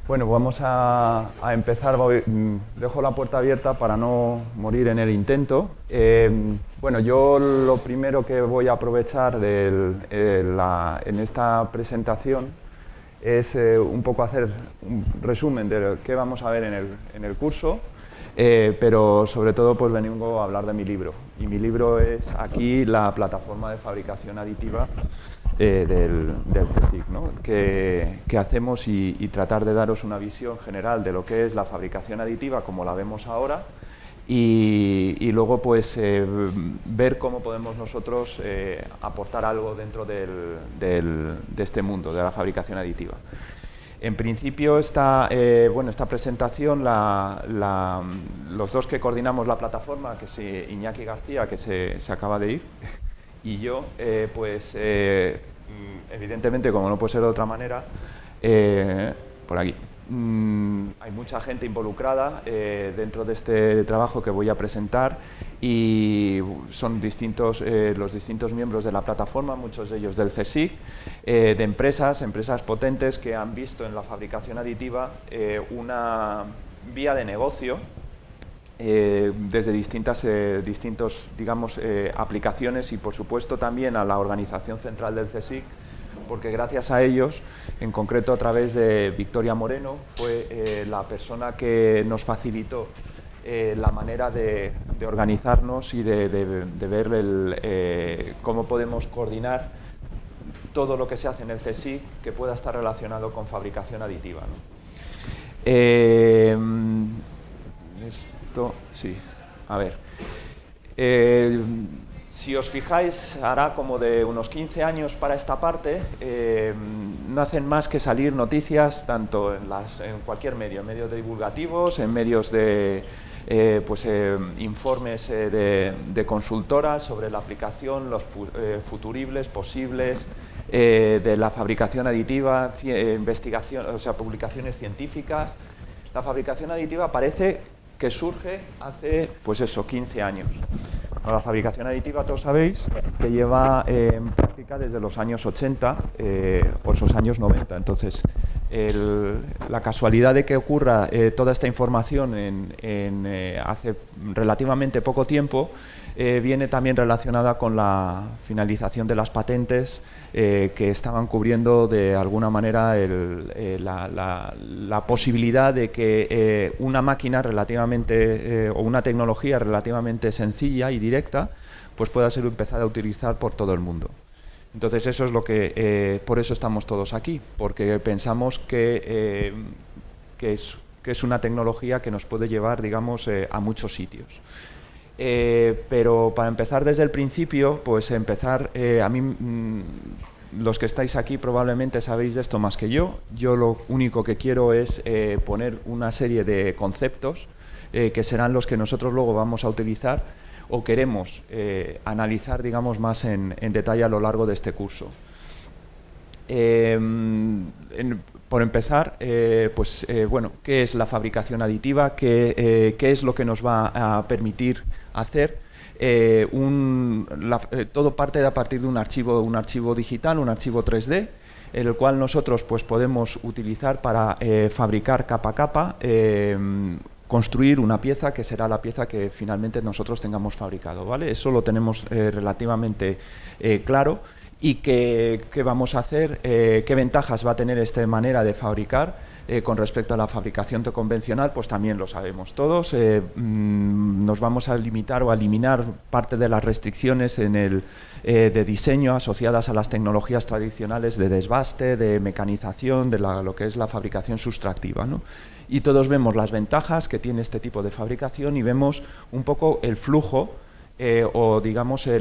Bueno, vamos a empezar. Dejo la puerta abierta para no morir en el intento. Bueno, yo lo primero que voy a aprovechar en esta presentación es un poco hacer un resumen de qué vamos a ver en el curso, pero sobre todo pues vengo a hablar de mi libro. Y mi libro es aquí la plataforma de fabricación aditiva del CSIC, ¿no? que hacemos y tratar de daros una visión general de lo que es la fabricación aditiva como la vemos ahora y luego pues ver cómo podemos nosotros aportar algo dentro de este mundo de la fabricación aditiva. En principio esta presentación los dos que coordinamos la plataforma, que es Iñaki García, que se acaba de ir, y yo, evidentemente, como no puede ser de otra manera, por aquí, hay mucha gente involucrada dentro de este trabajo que voy a presentar y son los distintos miembros de la plataforma, muchos de ellos del CSIC, de empresas potentes que han visto en la fabricación aditiva una vía de negocio desde distintas digamos, aplicaciones y, por supuesto, también a la organización central del CSIC, porque gracias a ellos, en concreto a través de Victoria Moreno, fue la persona que nos facilitó la manera de organizarnos y de ver cómo podemos coordinar todo lo que se hace en el CSIC que pueda estar relacionado con fabricación aditiva, ¿no? Sí, a ver. Si os fijáis, hará como de unos 15 años para esta parte, no hacen más que salir noticias tanto en cualquier medio, en medios divulgativos, en medios de informes de consultoras sobre la aplicación, los futuribles posibles de la fabricación aditiva, investigación, o sea, publicaciones científicas. La fabricación aditiva parece que surge hace, pues eso, 15 años. La fabricación aditiva, todos sabéis, que lleva en práctica desde los años 80 por esos años 90. Entonces, la casualidad de que ocurra toda esta información hace relativamente poco tiempo viene también relacionada con la finalización de las patentes que estaban cubriendo de alguna manera la posibilidad de que una máquina relativamente o una tecnología relativamente sencilla y directa pues pueda ser empezada a utilizar por todo el mundo. Entonces eso es lo que por eso estamos todos aquí, porque pensamos que es una tecnología que nos puede llevar, digamos, a muchos sitios. Pero para empezar desde el principio, pues a mí, los que estáis aquí probablemente sabéis de esto más que yo. Yo lo único que quiero es poner una serie de conceptos que serán los que nosotros luego vamos a utilizar o queremos analizar, digamos, más en detalle a lo largo de este curso. Por empezar, bueno, ¿qué es la fabricación aditiva? ¿Qué es lo que nos va a permitir hacer? Todo parte a partir de un archivo digital, un archivo 3D, en el cual nosotros pues, podemos utilizar para fabricar capa a capa, construir una pieza que será la pieza que finalmente nosotros tengamos fabricado, ¿vale? Eso lo tenemos relativamente claro. ¿Y qué vamos a hacer? ¿Qué ventajas va a tener esta manera de fabricar con respecto a la fabricación convencional? Pues también lo sabemos todos. Nos vamos a limitar o a eliminar parte de las restricciones de diseño asociadas a las tecnologías tradicionales de desbaste, de mecanización, de lo que es la fabricación sustractiva, ¿no? Y todos vemos las ventajas que tiene este tipo de fabricación y vemos un poco el flujo o digamos la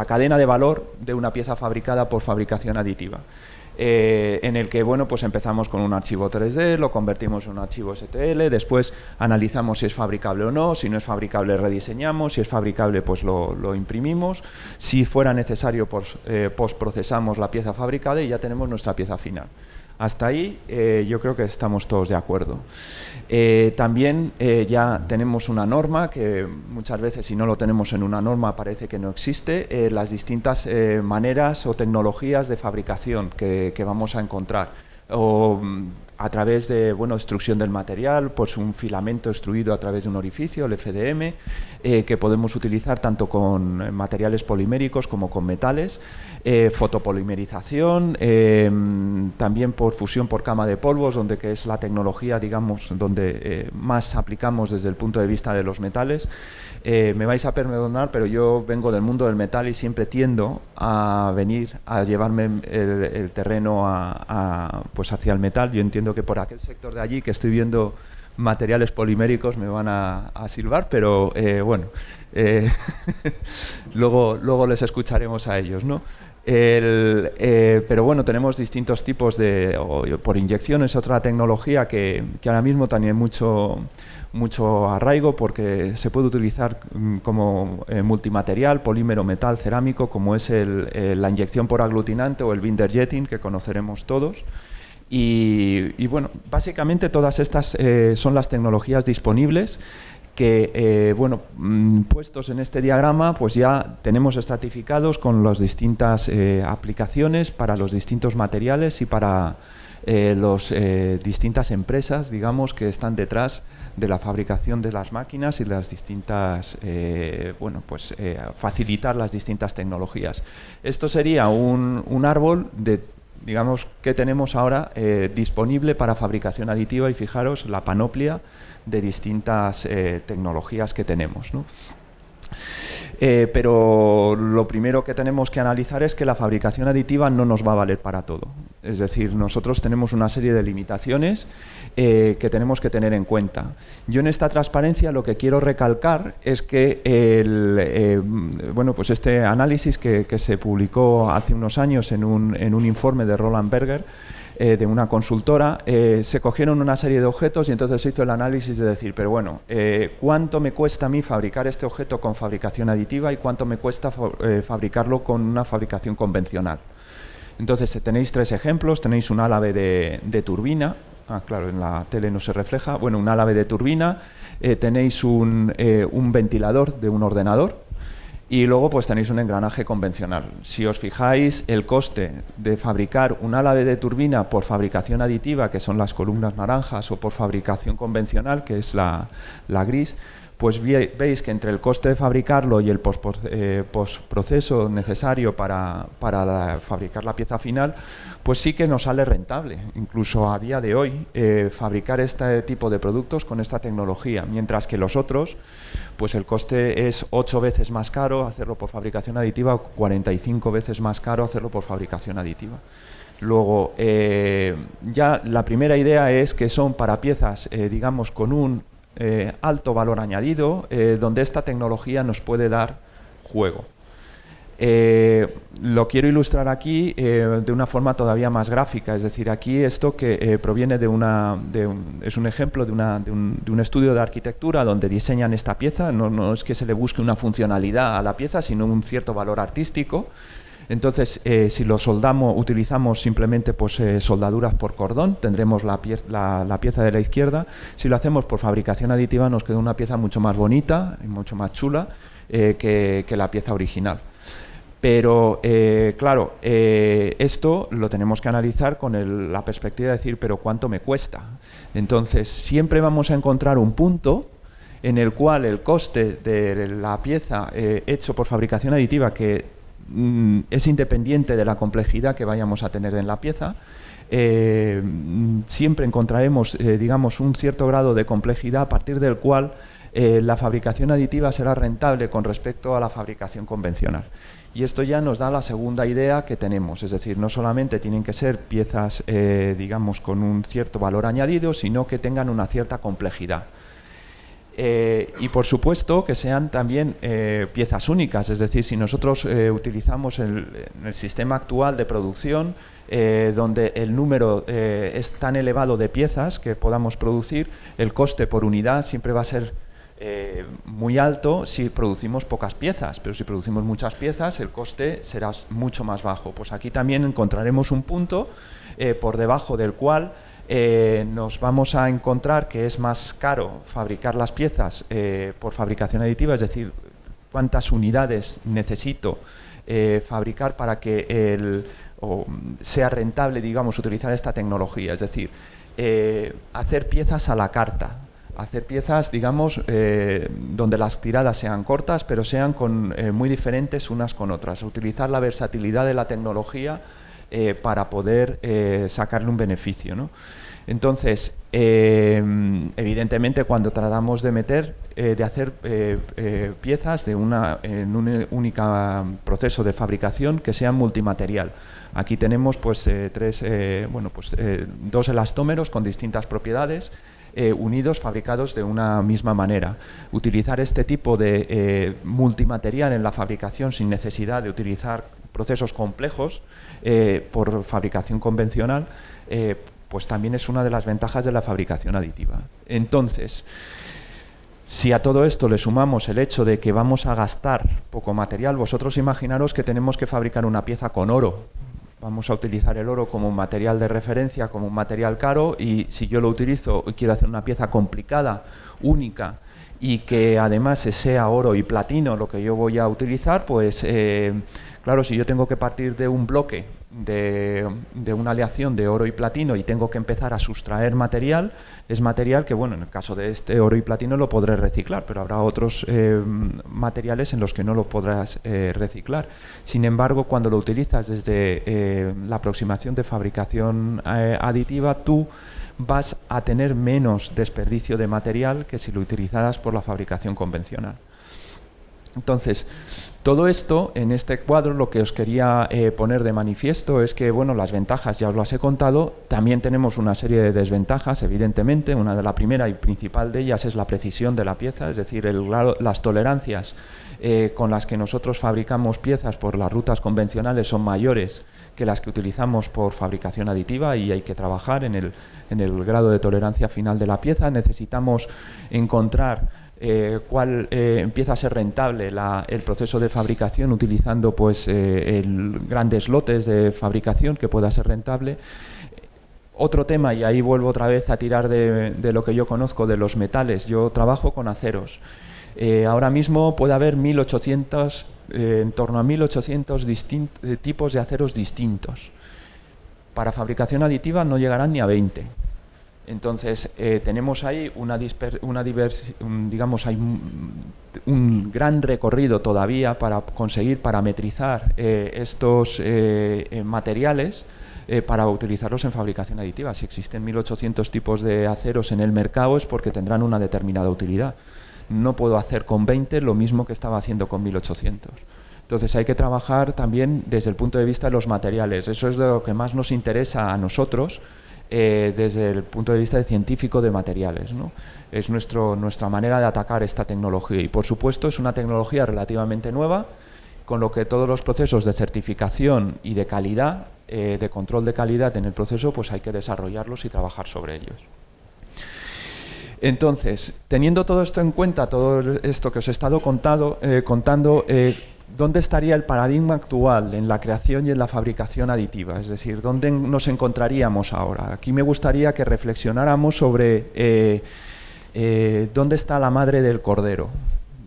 cadena de valor de una pieza fabricada por fabricación aditiva, en el que bueno, pues empezamos con un archivo 3D, lo convertimos en un archivo STL, después analizamos si es fabricable o no, si no es fabricable rediseñamos, si es fabricable pues lo imprimimos, si fuera necesario pues, postprocesamos la pieza fabricada y ya tenemos nuestra pieza final. Hasta ahí yo creo que estamos todos de acuerdo. También ya tenemos una norma que muchas veces, si no lo tenemos en una norma, parece que no existe, las distintas maneras o tecnologías de fabricación que vamos a encontrar. O a través de extrusión del material, pues un filamento extruido a través de un orificio, el FDM, que podemos utilizar tanto con materiales poliméricos como con metales, fotopolimerización, también por fusión por cama de polvos, donde que es la tecnología, digamos, donde más aplicamos desde el punto de vista de los metales. Me vais a perdonar, pero yo vengo del mundo del metal y siempre tiendo a venir a llevarme el terreno pues hacia el metal. Yo entiendo que por aquel sector de allí que estoy viendo materiales poliméricos me van a silbar, pero luego les escucharemos a ellos, ¿no? Pero bueno, tenemos distintos tipos por inyección es otra tecnología que ahora mismo tiene mucho arraigo porque se puede utilizar como multimaterial, polímero, metal, cerámico, como es la inyección por aglutinante o el binder jetting, que conoceremos todos. Y bueno, básicamente todas estas son las tecnologías disponibles que, puestos en este diagrama, pues ya tenemos estratificados con las distintas aplicaciones para los distintos materiales y para las distintas empresas, digamos, que están detrás de la fabricación de las máquinas y las distintas, facilitar las distintas tecnologías. Esto sería un árbol digamos, que tenemos ahora disponible para fabricación aditiva y fijaros la panoplia de distintas tecnologías que tenemos, ¿no? Pero lo primero que tenemos que analizar es que la fabricación aditiva no nos va a valer para todo. Es decir, nosotros tenemos una serie de limitaciones que tenemos que tener en cuenta. Yo en esta transparencia lo que quiero recalcar es que este análisis que se publicó hace unos años en un informe de Roland Berger, de una consultora, se cogieron una serie de objetos y entonces se hizo el análisis de decir, pero bueno, ¿cuánto me cuesta a mí fabricar este objeto con fabricación aditiva y cuánto me cuesta fabricarlo con una fabricación convencional? Entonces tenéis tres ejemplos, tenéis un álave de turbina, claro, en la tele no se refleja, bueno, un álave de turbina, tenéis un ventilador de un ordenador, y luego pues tenéis un engranaje convencional. Si os fijáis, el coste de fabricar un álave de turbina por fabricación aditiva, que son las columnas naranjas, o por fabricación convencional, que es la gris, pues veis que entre el coste de fabricarlo y el postproceso necesario para fabricar la pieza final, pues sí que nos sale rentable, incluso a día de hoy, fabricar este tipo de productos con esta tecnología, mientras que los otros, pues el coste es 8 veces más caro hacerlo por fabricación aditiva o 45 veces más caro hacerlo por fabricación aditiva. Luego, ya la primera idea es que son para piezas, digamos, con un alto valor añadido, donde esta tecnología nos puede dar juego. Lo quiero ilustrar aquí de una forma todavía más gráfica, es decir, aquí esto que proviene es un ejemplo de un estudio de arquitectura donde diseñan esta pieza, no es que se le busque una funcionalidad a la pieza, sino un cierto valor artístico. Entonces, si lo utilizamos simplemente pues, soldaduras por cordón, tendremos la pieza de la izquierda. Si lo hacemos por fabricación aditiva, nos queda una pieza mucho más bonita y mucho más chula que la pieza original. Pero, claro, esto lo tenemos que analizar con la perspectiva de decir, pero ¿cuánto me cuesta? Entonces, siempre vamos a encontrar un punto en el cual el coste de la pieza hecho por fabricación aditiva, que es independiente de la complejidad que vayamos a tener en la pieza, siempre encontraremos, digamos, un cierto grado de complejidad a partir del cual la fabricación aditiva será rentable con respecto a la fabricación convencional. Y esto ya nos da la segunda idea que tenemos, es decir, no solamente tienen que ser piezas, digamos, con un cierto valor añadido, sino que tengan una cierta complejidad. Y por supuesto que sean también piezas únicas, es decir, si nosotros utilizamos el sistema actual de producción, donde el número es tan elevado de piezas que podamos producir, el coste por unidad siempre va a ser muy alto si producimos pocas piezas, pero si producimos muchas piezas el coste será mucho más bajo. Pues aquí también encontraremos un punto por debajo del cual nos vamos a encontrar que es más caro fabricar las piezas por fabricación aditiva, es decir, cuántas unidades necesito fabricar para que sea rentable, digamos, utilizar esta tecnología, es decir, hacer piezas a la carta. Hacer piezas, digamos, donde las tiradas sean cortas, pero sean muy diferentes unas con otras. Utilizar la versatilidad de la tecnología para poder sacarle un beneficio, ¿no? Entonces, evidentemente, cuando tratamos de hacer piezas en un único proceso de fabricación que sean multimaterial. Aquí tenemos pues, dos elastómeros con distintas propiedades, unidos, fabricados de una misma manera. Utilizar este tipo de multimaterial en la fabricación sin necesidad de utilizar procesos complejos por fabricación convencional, pues también es una de las ventajas de la fabricación aditiva. Entonces, si a todo esto le sumamos el hecho de que vamos a gastar poco material, vosotros imaginaros que tenemos que fabricar una pieza con oro. Vamos a utilizar el oro como un material de referencia, como un material caro, y si yo lo utilizo y quiero hacer una pieza complicada, única, y que además sea oro y platino lo que yo voy a utilizar, pues claro, si yo tengo que partir de un bloque de una aleación de oro y platino y tengo que empezar a sustraer material, es material que, bueno, en el caso de este oro y platino lo podré reciclar, pero habrá otros materiales en los que no lo podrás reciclar. Sin embargo, cuando lo utilizas desde la aproximación de fabricación aditiva, tú vas a tener menos desperdicio de material que si lo utilizaras por la fabricación convencional. Entonces, todo esto, en este cuadro, lo que os quería poner de manifiesto es que, bueno, las ventajas ya os las he contado, también tenemos una serie de desventajas, evidentemente. Una de la primera y principal de ellas es la precisión de la pieza, es decir, las tolerancias con las que nosotros fabricamos piezas por las rutas convencionales son mayores que las que utilizamos por fabricación aditiva, y hay que trabajar en el grado de tolerancia final de la pieza. Necesitamos encontrar cuál empieza a ser rentable el proceso de fabricación utilizando pues grandes lotes de fabricación que pueda ser rentable. Otro tema, y ahí vuelvo otra vez a tirar de lo que yo conozco de los metales. Yo trabajo con aceros. Ahora mismo puede haber 1800, en torno a 1800 tipos de aceros distintos. Para fabricación aditiva no llegarán ni a 20. Entonces, tenemos ahí digamos, hay un gran recorrido todavía para conseguir parametrizar estos materiales para utilizarlos en fabricación aditiva. Si existen 1800 tipos de aceros en el mercado es porque tendrán una determinada utilidad. No puedo hacer con 20 lo mismo que estaba haciendo con 1800. Entonces hay que trabajar también desde el punto de vista de los materiales. Eso es de lo que más nos interesa a nosotros, desde el punto de vista de científico de materiales, ¿no? Es nuestra manera de atacar esta tecnología, y por supuesto es una tecnología relativamente nueva, con lo que todos los procesos de certificación y de calidad, de control de calidad en el proceso, pues hay que desarrollarlos y trabajar sobre ellos. Entonces, teniendo todo esto en cuenta, todo esto que os he estado contando, ¿dónde estaría el paradigma actual en la creación y en la fabricación aditiva? Es decir, ¿dónde nos encontraríamos ahora? Aquí me gustaría que reflexionáramos sobre dónde está la madre del cordero,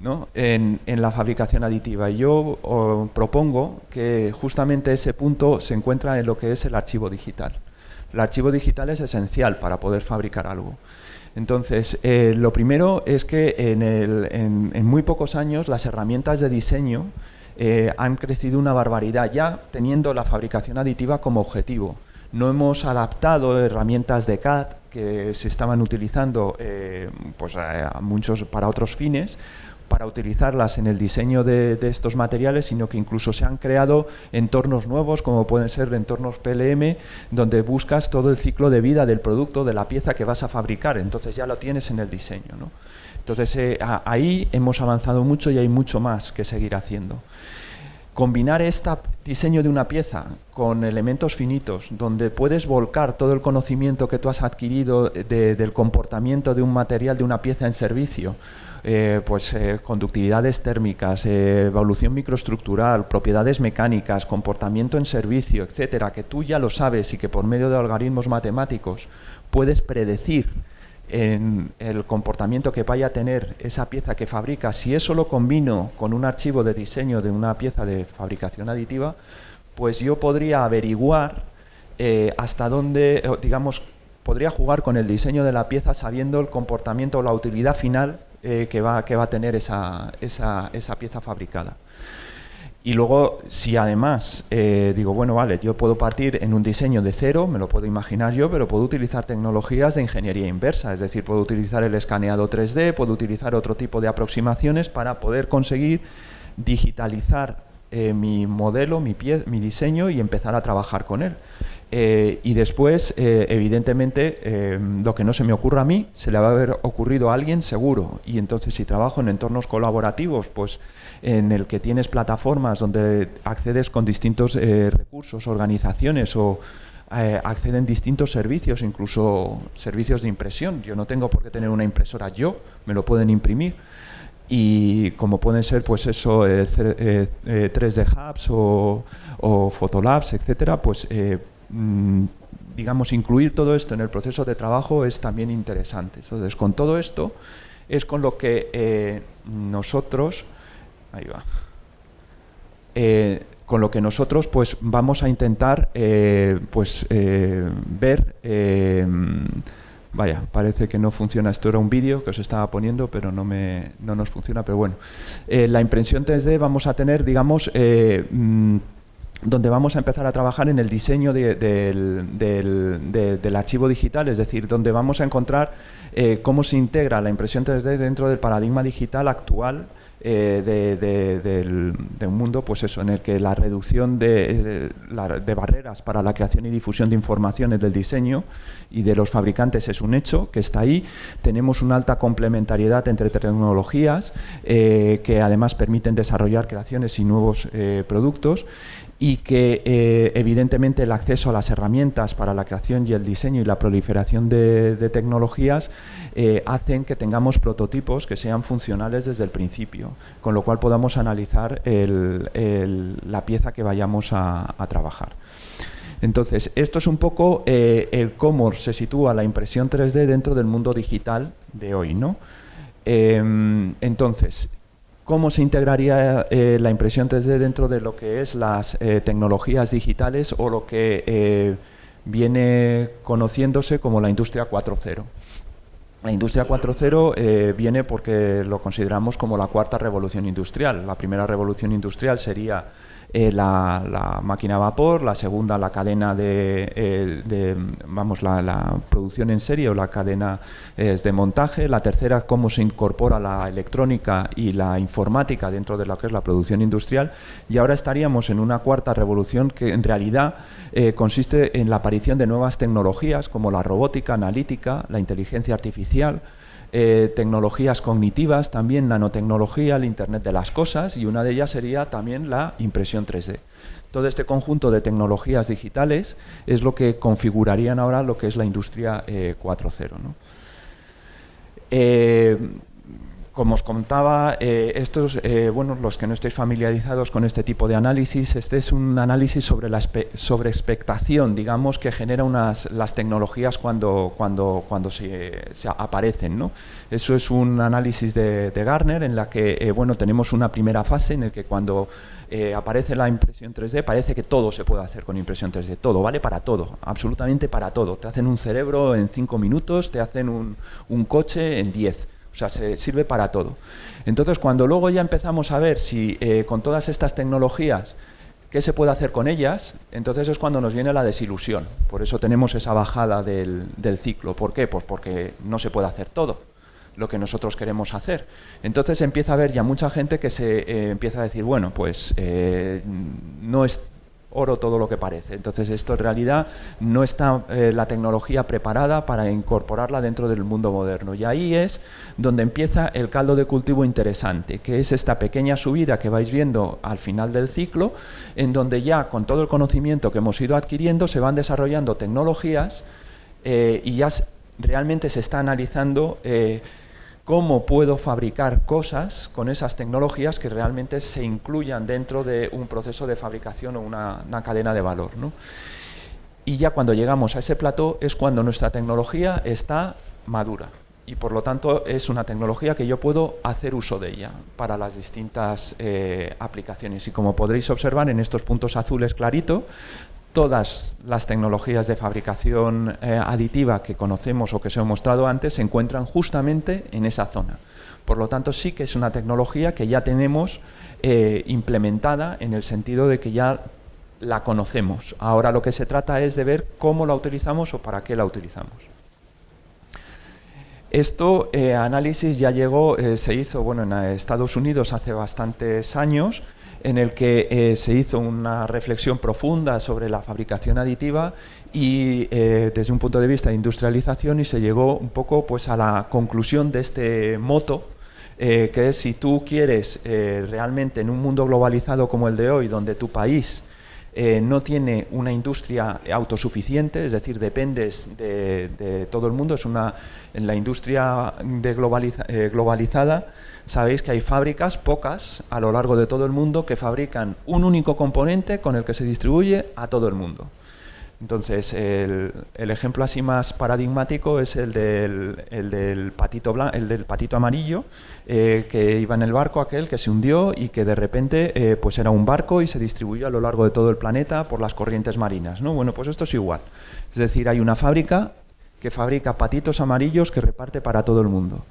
¿no? en la fabricación aditiva. Y yo propongo que justamente ese punto se encuentra en lo que es el archivo digital. El archivo digital es esencial para poder fabricar algo. Entonces, lo primero es que en muy pocos años las herramientas de diseño han crecido una barbaridad, ya teniendo la fabricación aditiva como objetivo. No hemos adaptado herramientas de CAD que se estaban utilizando pues a muchos para otros fines, para utilizarlas en el diseño de estos materiales, sino que incluso se han creado entornos nuevos, como pueden ser entornos PLM, donde buscas todo el ciclo de vida del producto, de la pieza que vas a fabricar. Entonces ya lo tienes en el diseño, ¿no? Entonces ahí hemos avanzado mucho y hay mucho más que seguir haciendo. Combinar este diseño de una pieza con elementos finitos, donde puedes volcar todo el conocimiento que tú has adquirido del comportamiento de un material, de una pieza en servicio, conductividades térmicas, evolución microestructural, propiedades mecánicas, comportamiento en servicio, etcétera, que tú ya lo sabes y que por medio de algoritmos matemáticos puedes predecir en el comportamiento que vaya a tener esa pieza que fabrica. Si eso lo combino con un archivo de diseño de una pieza de fabricación aditiva, pues yo podría averiguar hasta dónde, digamos, podría jugar con el diseño de la pieza sabiendo el comportamiento o la utilidad final que va a tener esa pieza fabricada. Y luego, si además digo, bueno, vale, yo puedo partir en un diseño de cero, me lo puedo imaginar yo, pero puedo utilizar tecnologías de ingeniería inversa, es decir, puedo utilizar el escaneado 3D, puedo utilizar otro tipo de aproximaciones para poder conseguir digitalizar mi modelo, mi diseño y empezar a trabajar con él. Y después, evidentemente, lo que no se me ocurra a mí, se le va a haber ocurrido a alguien seguro. Y entonces, si trabajo en entornos colaborativos, pues en el que tienes plataformas donde accedes con distintos recursos, organizaciones o acceden distintos servicios, incluso servicios de impresión. Yo no tengo por qué tener una impresora yo, me lo pueden imprimir. Y como pueden ser, pues eso, 3D Hubs o Photolabs, etcétera, pues digamos, incluir todo esto en el proceso de trabajo es también interesante. Entonces, con todo esto es con lo que nosotros, ahí va, con lo que nosotros pues vamos a intentar ver. Vaya, parece que no funciona. Esto era un vídeo que os estaba poniendo, pero no nos funciona. Pero bueno, la impresión 3D vamos a tener, digamos, donde vamos a empezar a trabajar en el diseño del archivo digital, es decir, donde vamos a encontrar cómo se integra la impresión 3D dentro del paradigma digital actual de un mundo, pues eso, en el que la reducción de barreras para la creación y difusión de informaciones del diseño y de los fabricantes es un hecho que está ahí. Tenemos una alta complementariedad entre tecnologías que además permiten desarrollar creaciones y nuevos productos, y que evidentemente el acceso a las herramientas para la creación y el diseño y la proliferación de tecnologías hacen que tengamos prototipos que sean funcionales desde el principio, con lo cual podamos analizar la pieza que vayamos a trabajar. Entonces, esto es un poco el cómo se sitúa la impresión 3D dentro del mundo digital de hoy, ¿no? Entonces, ¿cómo se integraría la impresión 3D dentro de lo que es las tecnologías digitales o lo que viene conociéndose como la industria 4.0? La industria 4.0 viene porque lo consideramos como la cuarta revolución industrial. La primera revolución industrial sería la máquina a vapor, la segunda la cadena la producción en serie o la cadena de montaje, la tercera cómo se incorpora la electrónica y la informática dentro de lo que es la producción industrial, y ahora estaríamos en una cuarta revolución que en realidad consiste en la aparición de nuevas tecnologías como la robótica analítica, la inteligencia artificial, tecnologías cognitivas, también nanotecnología, el Internet de las cosas, y una de ellas sería también la impresión 3D. Todo este conjunto de tecnologías digitales es lo que configurarían ahora lo que es la industria 4.0, ¿no? Como os contaba, los que no estéis familiarizados con este tipo de análisis, este es un análisis sobre la sobreexpectación, digamos, que genera las tecnologías cuando se aparecen, ¿no? Eso es un análisis de Gartner en la que tenemos una primera fase en la que cuando aparece la impresión 3D parece que todo se puede hacer con impresión 3D, todo, vale para todo, absolutamente para todo. Te hacen un cerebro en 5 minutos, te hacen un coche en 10. O sea, se sirve para todo. Entonces, cuando luego ya empezamos a ver si con todas estas tecnologías, qué se puede hacer con ellas, entonces es cuando nos viene la desilusión. Por eso tenemos esa bajada del ciclo. ¿Por qué? Pues porque no se puede hacer todo lo que nosotros queremos hacer. Entonces empieza a haber ya mucha gente que se empieza a decir, bueno, pues no es oro todo lo que parece. Entonces esto en realidad no está la tecnología preparada para incorporarla dentro del mundo moderno. Y ahí es donde empieza el caldo de cultivo interesante, que es esta pequeña subida que vais viendo al final del ciclo, en donde ya con todo el conocimiento que hemos ido adquiriendo se van desarrollando tecnologías y ya realmente se está analizando cómo puedo fabricar cosas con esas tecnologías que realmente se incluyan dentro de un proceso de fabricación o una cadena de valor, ¿no? Y ya cuando llegamos a ese plató es cuando nuestra tecnología está madura y por lo tanto es una tecnología que yo puedo hacer uso de ella para las distintas aplicaciones. Y como podréis observar en estos puntos azules clarito, todas las tecnologías de fabricación aditiva que conocemos o que os he mostrado antes se encuentran justamente en esa zona. Por lo tanto, sí que es una tecnología que ya tenemos implementada en el sentido de que ya la conocemos. Ahora lo que se trata es de ver cómo la utilizamos o para qué la utilizamos. Esto análisis ya llegó, se hizo bueno, en Estados Unidos hace bastantes años, en el que se hizo una reflexión profunda sobre la fabricación aditiva y desde un punto de vista de industrialización, y se llegó un poco pues, a la conclusión de este moto, que es si tú quieres realmente en un mundo globalizado como el de hoy, donde tu país no tiene una industria autosuficiente, es decir, dependes de todo el mundo, en la industria globalizada, sabéis que hay fábricas, pocas, a lo largo de todo el mundo, que fabrican un único componente con el que se distribuye a todo el mundo. Entonces, el ejemplo así más paradigmático es el del patito amarillo, que iba en el barco aquel que se hundió y que de repente pues era un barco y se distribuyó a lo largo de todo el planeta por las corrientes marinas, ¿no? Bueno, pues esto es igual. Es decir, hay una fábrica que fabrica patitos amarillos que reparte para todo el mundo.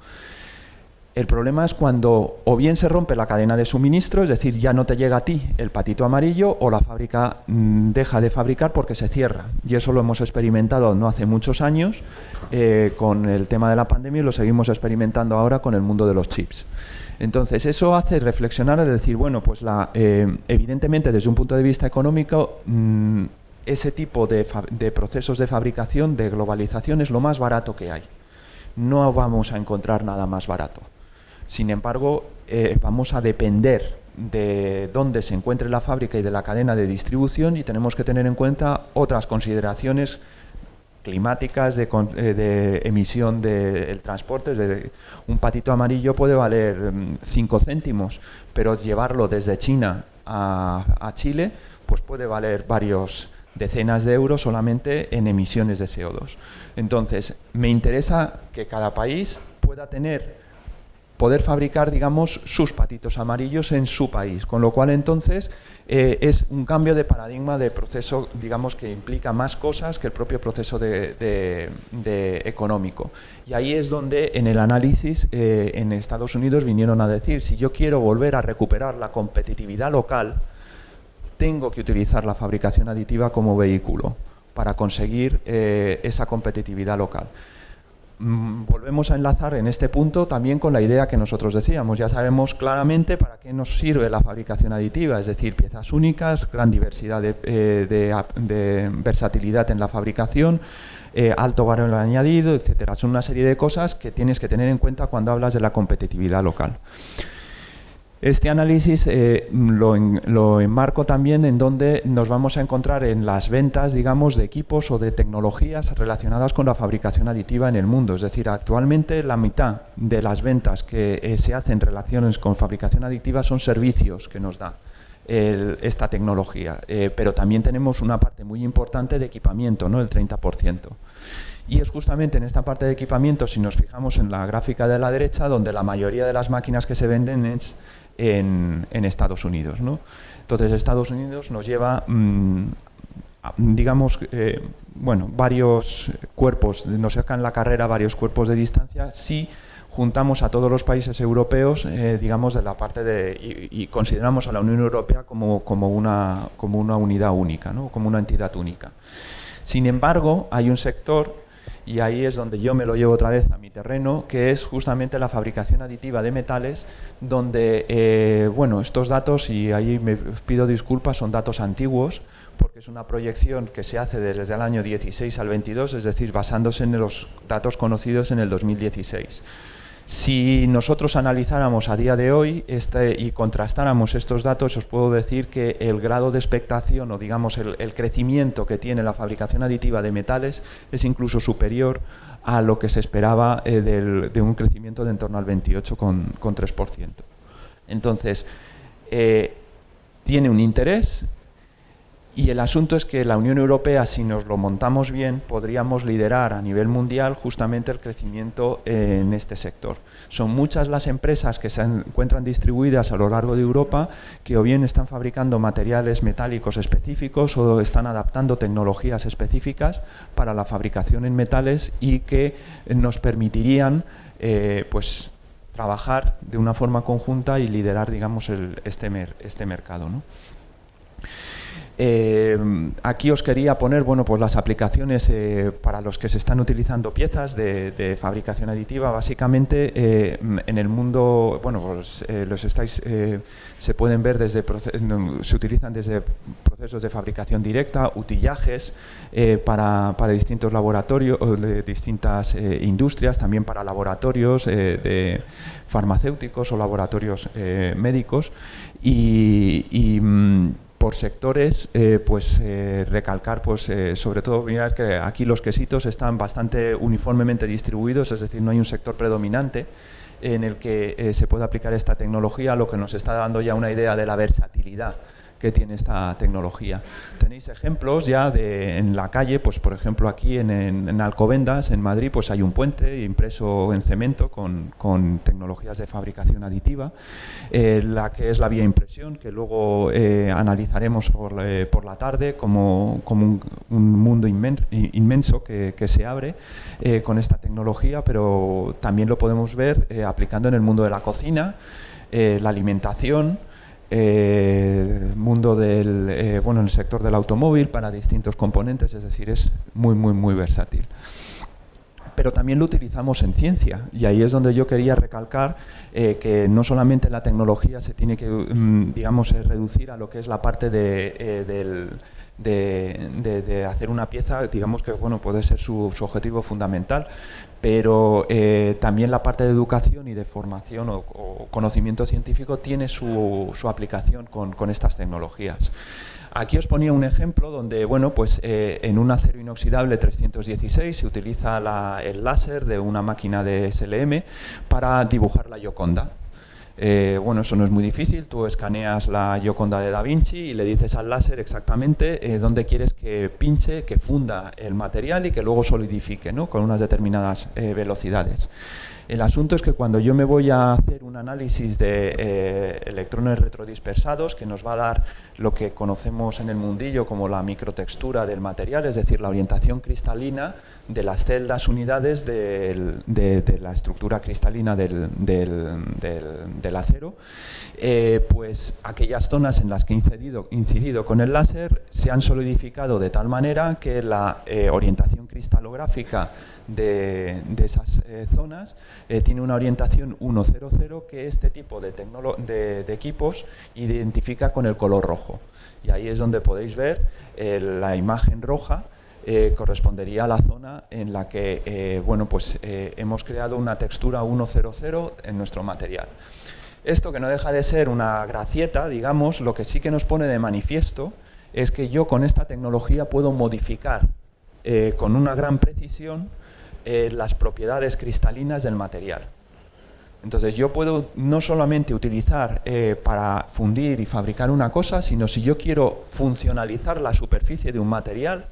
El problema es cuando o bien se rompe la cadena de suministro, es decir, ya no te llega a ti el patito amarillo, o la fábrica deja de fabricar porque se cierra. Y eso lo hemos experimentado no hace muchos años con el tema de la pandemia y lo seguimos experimentando ahora con el mundo de los chips. Entonces, eso hace reflexionar, es decir, bueno, pues evidentemente desde un punto de vista económico, ese tipo de procesos de fabricación, de globalización, es lo más barato que hay. No vamos a encontrar nada más barato. Sin embargo, vamos a depender de dónde se encuentre la fábrica y de la cadena de distribución, y tenemos que tener en cuenta otras consideraciones climáticas, de emisión del transporte. Un patito amarillo puede valer 5 céntimos, pero llevarlo desde China a Chile pues puede valer varios decenas de euros solamente en emisiones de CO2. Entonces, me interesa que cada país pueda poder fabricar, digamos, sus patitos amarillos en su país, con lo cual entonces es un cambio de paradigma de proceso, digamos, que implica más cosas que el propio proceso de económico. Y ahí es donde en el análisis en Estados Unidos vinieron a decir, si yo quiero volver a recuperar la competitividad local, tengo que utilizar la fabricación aditiva como vehículo para conseguir esa competitividad local. Volvemos a enlazar en este punto también con la idea que nosotros decíamos. Ya sabemos claramente para qué nos sirve la fabricación aditiva, es decir, piezas únicas, gran diversidad de versatilidad en la fabricación, alto valor añadido, etcétera. Son una serie de cosas que tienes que tener en cuenta cuando hablas de la competitividad local. Este análisis lo enmarco también en donde nos vamos a encontrar en las ventas, digamos, de equipos o de tecnologías relacionadas con la fabricación aditiva en el mundo. Es decir, actualmente la mitad de las ventas que se hacen en relaciones con fabricación aditiva son servicios que nos da esta tecnología. Pero también tenemos una parte muy importante de equipamiento, ¿no? El 30%. Y es justamente en esta parte de equipamiento, si nos fijamos en la gráfica de la derecha, donde la mayoría de las máquinas que se venden es en Estados Unidos, ¿no? Entonces Estados Unidos nos lleva, digamos, bueno, varios cuerpos, nos sacan la carrera varios cuerpos de distancia si juntamos a todos los países europeos, digamos, de la parte y consideramos a la Unión Europea como una unidad única, ¿no? Como una entidad única. Sin embargo, hay un sector y ahí es donde yo me lo llevo otra vez a mi terreno, que es justamente la fabricación aditiva de metales, donde, bueno, estos datos, y ahí me pido disculpas, son datos antiguos, porque es una proyección que se hace desde el año 16 al 22, es decir, basándose en los datos conocidos en el 2016. Si nosotros analizáramos a día de hoy y contrastáramos estos datos, os puedo decir que el grado de expectación o digamos el crecimiento que tiene la fabricación aditiva de metales es incluso superior a lo que se esperaba de un crecimiento de en torno al 28,3%. Entonces, tiene un interés. Y el asunto es que la Unión Europea, si nos lo montamos bien, podríamos liderar a nivel mundial justamente el crecimiento en este sector. Son muchas las empresas que se encuentran distribuidas a lo largo de Europa que o bien están fabricando materiales metálicos específicos o están adaptando tecnologías específicas para la fabricación en metales y que nos permitirían pues, trabajar de una forma conjunta y liderar, digamos, este mercado, ¿no? Aquí os quería poner, bueno, pues las aplicaciones para los que se están utilizando piezas de fabricación aditiva. Básicamente en el mundo, bueno, pues, se pueden ver se utilizan desde procesos de fabricación directa, utillajes para distintos laboratorios, de distintas industrias, también para laboratorios de farmacéuticos o laboratorios médicos y por sectores, pues recalcar, pues sobre todo, mirar que aquí los quesitos están bastante uniformemente distribuidos, es decir, no hay un sector predominante en el que se pueda aplicar esta tecnología, lo que nos está dando ya una idea de la versatilidad que tiene esta tecnología. Tenéis ejemplos ya en la calle, pues por ejemplo aquí en Alcobendas, en Madrid, pues hay un puente impreso en cemento con tecnologías de fabricación aditiva, la que es la vía impresión, que luego analizaremos por la tarde como un mundo inmenso que se abre con esta tecnología, pero también lo podemos ver aplicando en el mundo de la cocina, la alimentación, mundo bueno, en el sector del automóvil para distintos componentes, es decir, es muy versátil. Pero también lo utilizamos en ciencia y ahí es donde yo quería recalcar que no solamente la tecnología se tiene que, digamos, reducir a lo que es la parte de hacer una pieza, digamos que bueno, puede ser su objetivo fundamental, pero también la parte de educación y de formación o conocimiento científico tiene su aplicación con estas tecnologías. Aquí os ponía un ejemplo donde, bueno, pues en un acero inoxidable 316 se utiliza el láser de una máquina de SLM para dibujar la Gioconda. Bueno, eso no es muy difícil, tú escaneas la Gioconda de Da Vinci y le dices al láser exactamente dónde quieres que pinche, que funda el material y que luego solidifique, ¿no? Con unas determinadas velocidades. El asunto es que cuando yo me voy a hacer un análisis de electrones retrodispersados, que nos va a dar lo que conocemos en el mundillo como la microtextura del material, es decir, la orientación cristalina de las celdas unidades de la estructura cristalina del acero, pues aquellas zonas en las que he incidido con el láser se han solidificado de tal manera que la orientación cristalográfica de esas zonas tiene una orientación 100 que este tipo de equipos identifica con el color rojo. Y ahí es donde podéis ver la imagen roja correspondería a la zona en la que bueno, pues, hemos creado una textura 100 en nuestro material. Esto, que no deja de ser una gracieta, digamos, lo que sí que nos pone de manifiesto es que yo con esta tecnología puedo modificar con una gran precisión las propiedades cristalinas del material. Entonces yo puedo no solamente utilizar para fundir y fabricar una cosa, sino si yo quiero funcionalizar la superficie de un material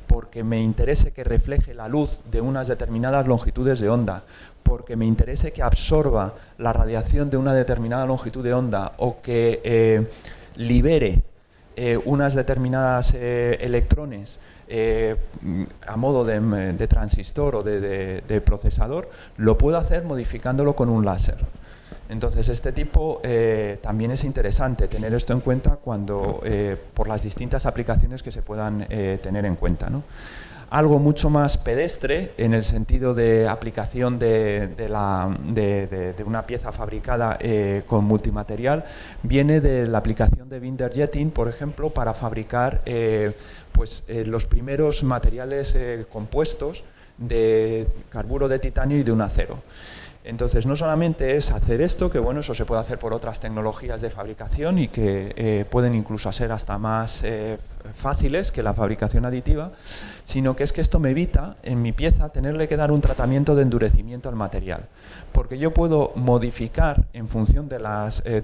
porque me interese que refleje la luz de unas determinadas longitudes de onda, porque me interese que absorba la radiación de una determinada longitud de onda o que libere unas determinadas electrones a modo de transistor o de procesador, lo puedo hacer modificándolo con un láser. Entonces, este tipo también es interesante tener esto en cuenta cuando, por las distintas aplicaciones que se puedan tener en cuenta, ¿no? Algo mucho más pedestre en el sentido de aplicación de una pieza fabricada con multimaterial viene de la aplicación de binder jetting, por ejemplo, para fabricar los primeros materiales compuestos de carburo de titanio y de un acero. Entonces, no solamente es hacer esto, que bueno, eso se puede hacer por otras tecnologías de fabricación y que pueden incluso ser hasta más fáciles que la fabricación aditiva, sino que es que esto me evita, en mi pieza, tenerle que dar un tratamiento de endurecimiento al material. Porque yo puedo modificar, en función de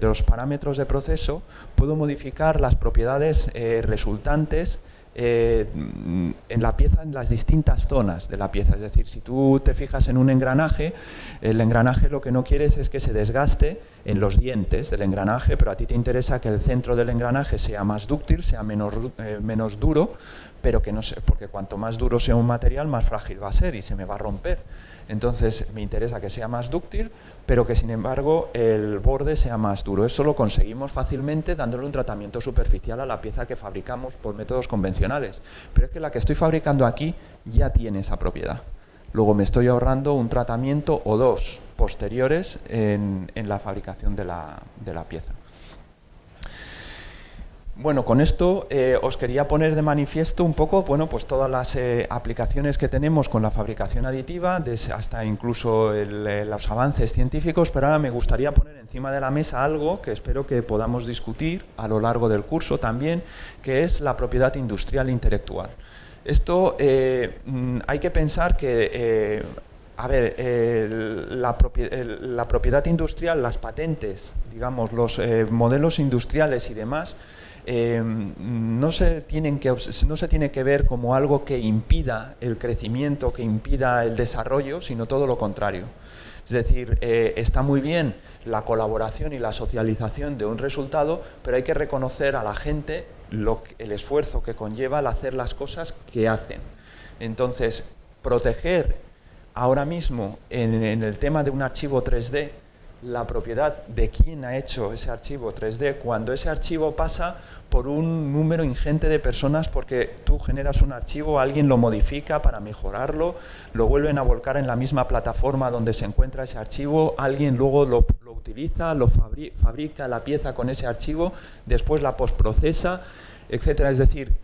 los parámetros de proceso, puedo modificar las propiedades resultantes en la pieza, en las distintas zonas de la pieza. Es decir, si tú te fijas en un engranaje, el engranaje lo que no quieres es que se desgaste en los dientes del engranaje, pero a ti te interesa que el centro del engranaje sea más dúctil, sea menos duro, pero que no sé, porque cuanto más duro sea un material, más frágil va a ser y se me va a romper. Entonces me interesa que sea más dúctil, pero que sin embargo el borde sea más duro. Eso lo conseguimos fácilmente dándole un tratamiento superficial a la pieza que fabricamos por métodos convencionales. Pero es que la que estoy fabricando aquí ya tiene esa propiedad. Luego me estoy ahorrando un tratamiento o dos posteriores en la fabricación de la pieza. Bueno, con esto os quería poner de manifiesto un poco, bueno, pues todas las aplicaciones que tenemos con la fabricación aditiva, hasta incluso los avances científicos, pero ahora me gustaría poner encima de la mesa algo que espero que podamos discutir a lo largo del curso también, que es la propiedad industrial intelectual. Esto hay que pensar que la propiedad industrial, las patentes, digamos, los modelos industriales y demás, no se tiene que ver como algo que impida el crecimiento, que impida el desarrollo, sino todo lo contrario. Es decir, está muy bien la colaboración y la socialización de un resultado, pero hay que reconocer a la gente el esfuerzo que conlleva el hacer las cosas que hacen. Entonces, proteger ahora mismo en el tema de un archivo 3D la propiedad de quién ha hecho ese archivo 3D, cuando ese archivo pasa por un número ingente de personas, porque tú generas un archivo, alguien lo modifica para mejorarlo, lo vuelven a volcar en la misma plataforma donde se encuentra ese archivo, alguien luego lo utiliza, lo fabrica la pieza con ese archivo, después la postprocesa, etcétera. Es decir,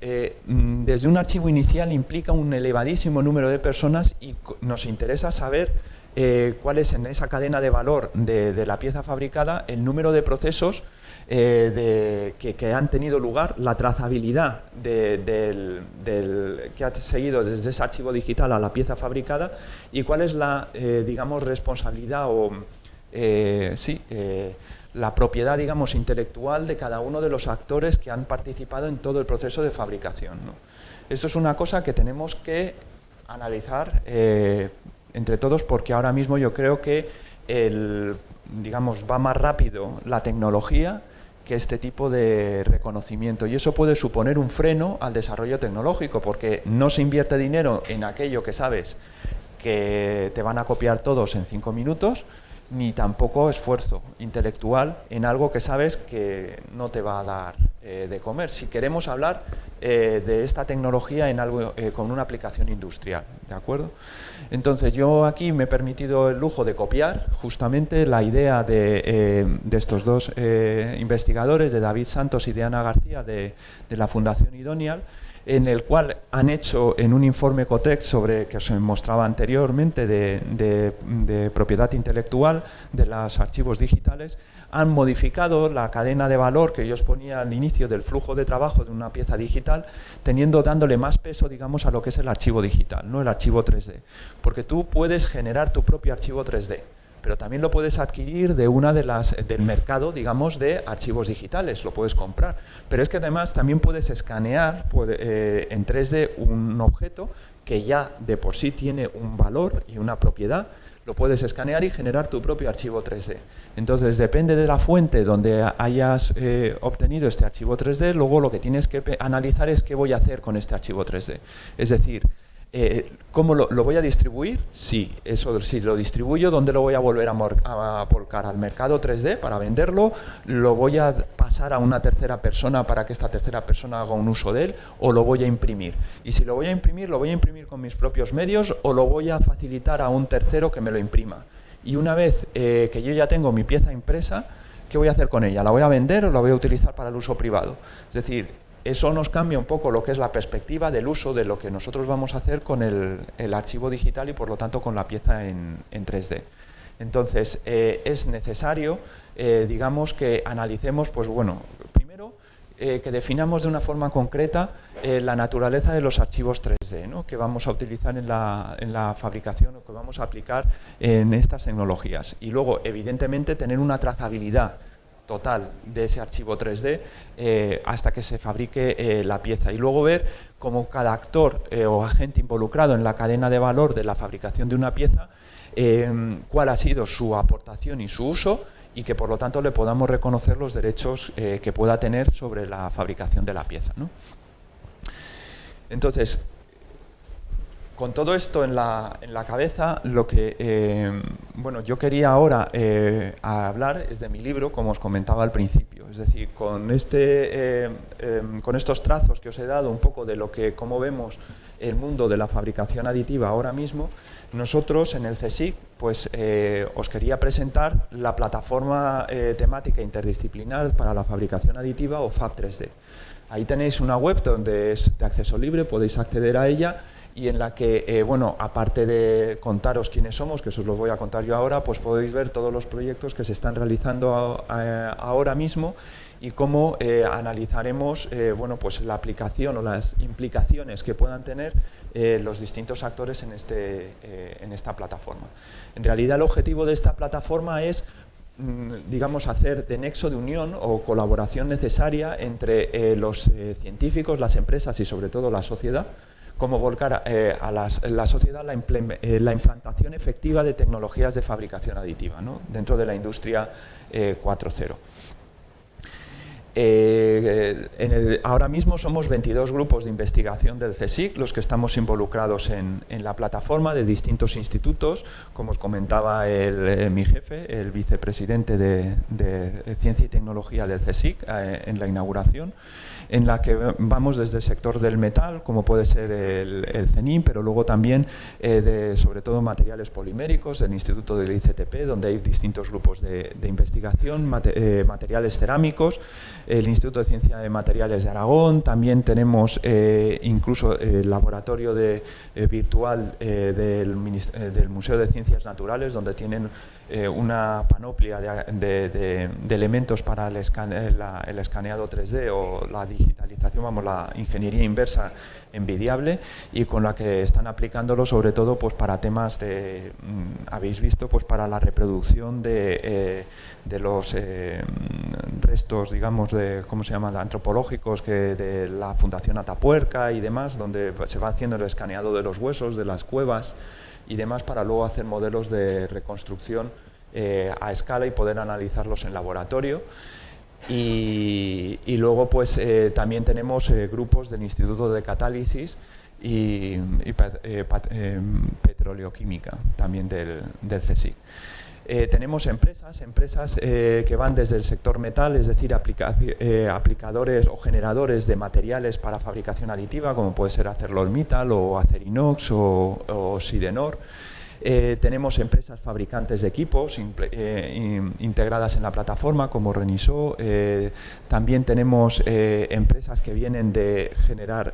desde un archivo inicial implica un elevadísimo número de personas y nos interesa saber cuál es en esa cadena de valor de la pieza fabricada el número de procesos que han tenido lugar, la trazabilidad que ha seguido desde ese archivo digital a la pieza fabricada y cuál es la, digamos, responsabilidad o la propiedad, digamos, intelectual de cada uno de los actores que han participado en todo el proceso de fabricación, ¿no? Esto es una cosa que tenemos que analizar entre todos, porque ahora mismo yo creo que digamos, va más rápido la tecnología que este tipo de reconocimiento, y eso puede suponer un freno al desarrollo tecnológico, porque no se invierte dinero en aquello que sabes que te van a copiar todos en 5 minutos, ni tampoco esfuerzo intelectual en algo que sabes que no te va a dar de comer. Si queremos hablar de esta tecnología en algo con una aplicación industrial, ¿de acuerdo? Entonces yo aquí me he permitido el lujo de copiar justamente la idea de estos dos investigadores, de David Santos y de Ana García, de la Fundación Idonial, en el cual han hecho en un informe COTEX que os mostraba anteriormente de propiedad intelectual de los archivos digitales, han modificado la cadena de valor que yo os ponía al inicio del flujo de trabajo de una pieza digital, dándole más peso, digamos, a lo que es el archivo digital, no el archivo 3D, porque tú puedes generar tu propio archivo 3D, pero también lo puedes adquirir del mercado, digamos, de archivos digitales, lo puedes comprar. Pero es que además también puedes escanear en 3D un objeto que ya de por sí tiene un valor y una propiedad, lo puedes escanear y generar tu propio archivo 3D. Entonces, depende de la fuente donde hayas obtenido este archivo 3D, luego lo que tienes que analizar es qué voy a hacer con este archivo 3D. Es decir, ¿Cómo lo voy a distribuir? Sí, eso sí, lo distribuyo. ¿Dónde lo voy a volver a volcar? Al mercado 3D para venderlo. ¿Lo voy a pasar a una tercera persona para que esta tercera persona haga un uso de él? ¿O lo voy a imprimir? Y si lo voy a imprimir con mis propios medios o lo voy a facilitar a un tercero que me lo imprima. Y una vez que yo ya tengo mi pieza impresa, ¿qué voy a hacer con ella? ¿La voy a vender o la voy a utilizar para el uso privado? Es decir, eso nos cambia un poco lo que es la perspectiva del uso de lo que nosotros vamos a hacer con el archivo digital y por lo tanto con la pieza en 3D. Entonces, es necesario, digamos, que analicemos, pues bueno, primero que definamos de una forma concreta la naturaleza de los archivos 3D, ¿no?, que vamos a utilizar en la fabricación o que vamos a aplicar en estas tecnologías. Y luego, evidentemente, tener una trazabilidad total de ese archivo 3D hasta que se fabrique la pieza, y luego ver cómo cada actor o agente involucrado en la cadena de valor de la fabricación de una pieza, cuál ha sido su aportación y su uso, y que por lo tanto le podamos reconocer los derechos que pueda tener sobre la fabricación de la pieza, ¿no? Entonces, con todo esto en la cabeza, lo que bueno, yo quería ahora hablar es de mi libro, como os comentaba al principio. Es decir, con estos trazos que os he dado un poco de cómo vemos el mundo de la fabricación aditiva ahora mismo, nosotros en el CSIC pues, os quería presentar la plataforma temática interdisciplinar para la fabricación aditiva, o FAB 3D. Ahí tenéis una web donde es de acceso libre, podéis acceder a ella, y en la que, bueno, aparte de contaros quiénes somos, que eso os lo voy a contar yo ahora, pues podéis ver todos los proyectos que se están realizando ahora mismo y cómo analizaremos bueno, pues la aplicación o las implicaciones que puedan tener los distintos actores en esta plataforma. En realidad, el objetivo de esta plataforma es, digamos, hacer de nexo de unión o colaboración necesaria entre los científicos, las empresas y sobre todo la sociedad, como volcar a la sociedad la implantación efectiva de tecnologías de fabricación aditiva, ¿no?, dentro de la industria 4.0. Ahora mismo somos 22 grupos de investigación del CSIC los que estamos involucrados en la plataforma, de distintos institutos, como os comentaba mi jefe, el vicepresidente de Ciencia y Tecnología del CSIC, en la inauguración, en la que vamos desde el sector del metal, como puede ser el CENIM, pero luego también sobre todo materiales poliméricos, del Instituto del ICTP, donde hay distintos grupos de investigación, materiales cerámicos, el Instituto de Ciencia de Materiales de Aragón. También tenemos incluso el laboratorio virtual del Museo de Ciencias Naturales, donde tienen una panoplia de elementos para el escaneado 3D o la digitalización, vamos, la ingeniería inversa envidiable, y con la que están aplicándolo sobre todo pues para temas habéis visto, pues para la reproducción de los restos, digamos, ¿cómo se llama?, antropológicos de la Fundación Atapuerca y demás, donde se va haciendo el escaneado de los huesos, de las cuevas y demás, para luego hacer modelos de reconstrucción a escala y poder analizarlos en laboratorio. Y luego pues también tenemos grupos del Instituto de Catálisis y Petroleoquímica, también del CSIC. Tenemos empresas que van desde el sector metal, es decir, aplicadores o generadores de materiales para fabricación aditiva, como puede ser ArcelorMittal o Acerinox o Sidenor. Tenemos empresas fabricantes de equipos integradas en la plataforma, como Renisó. También tenemos empresas que vienen de generar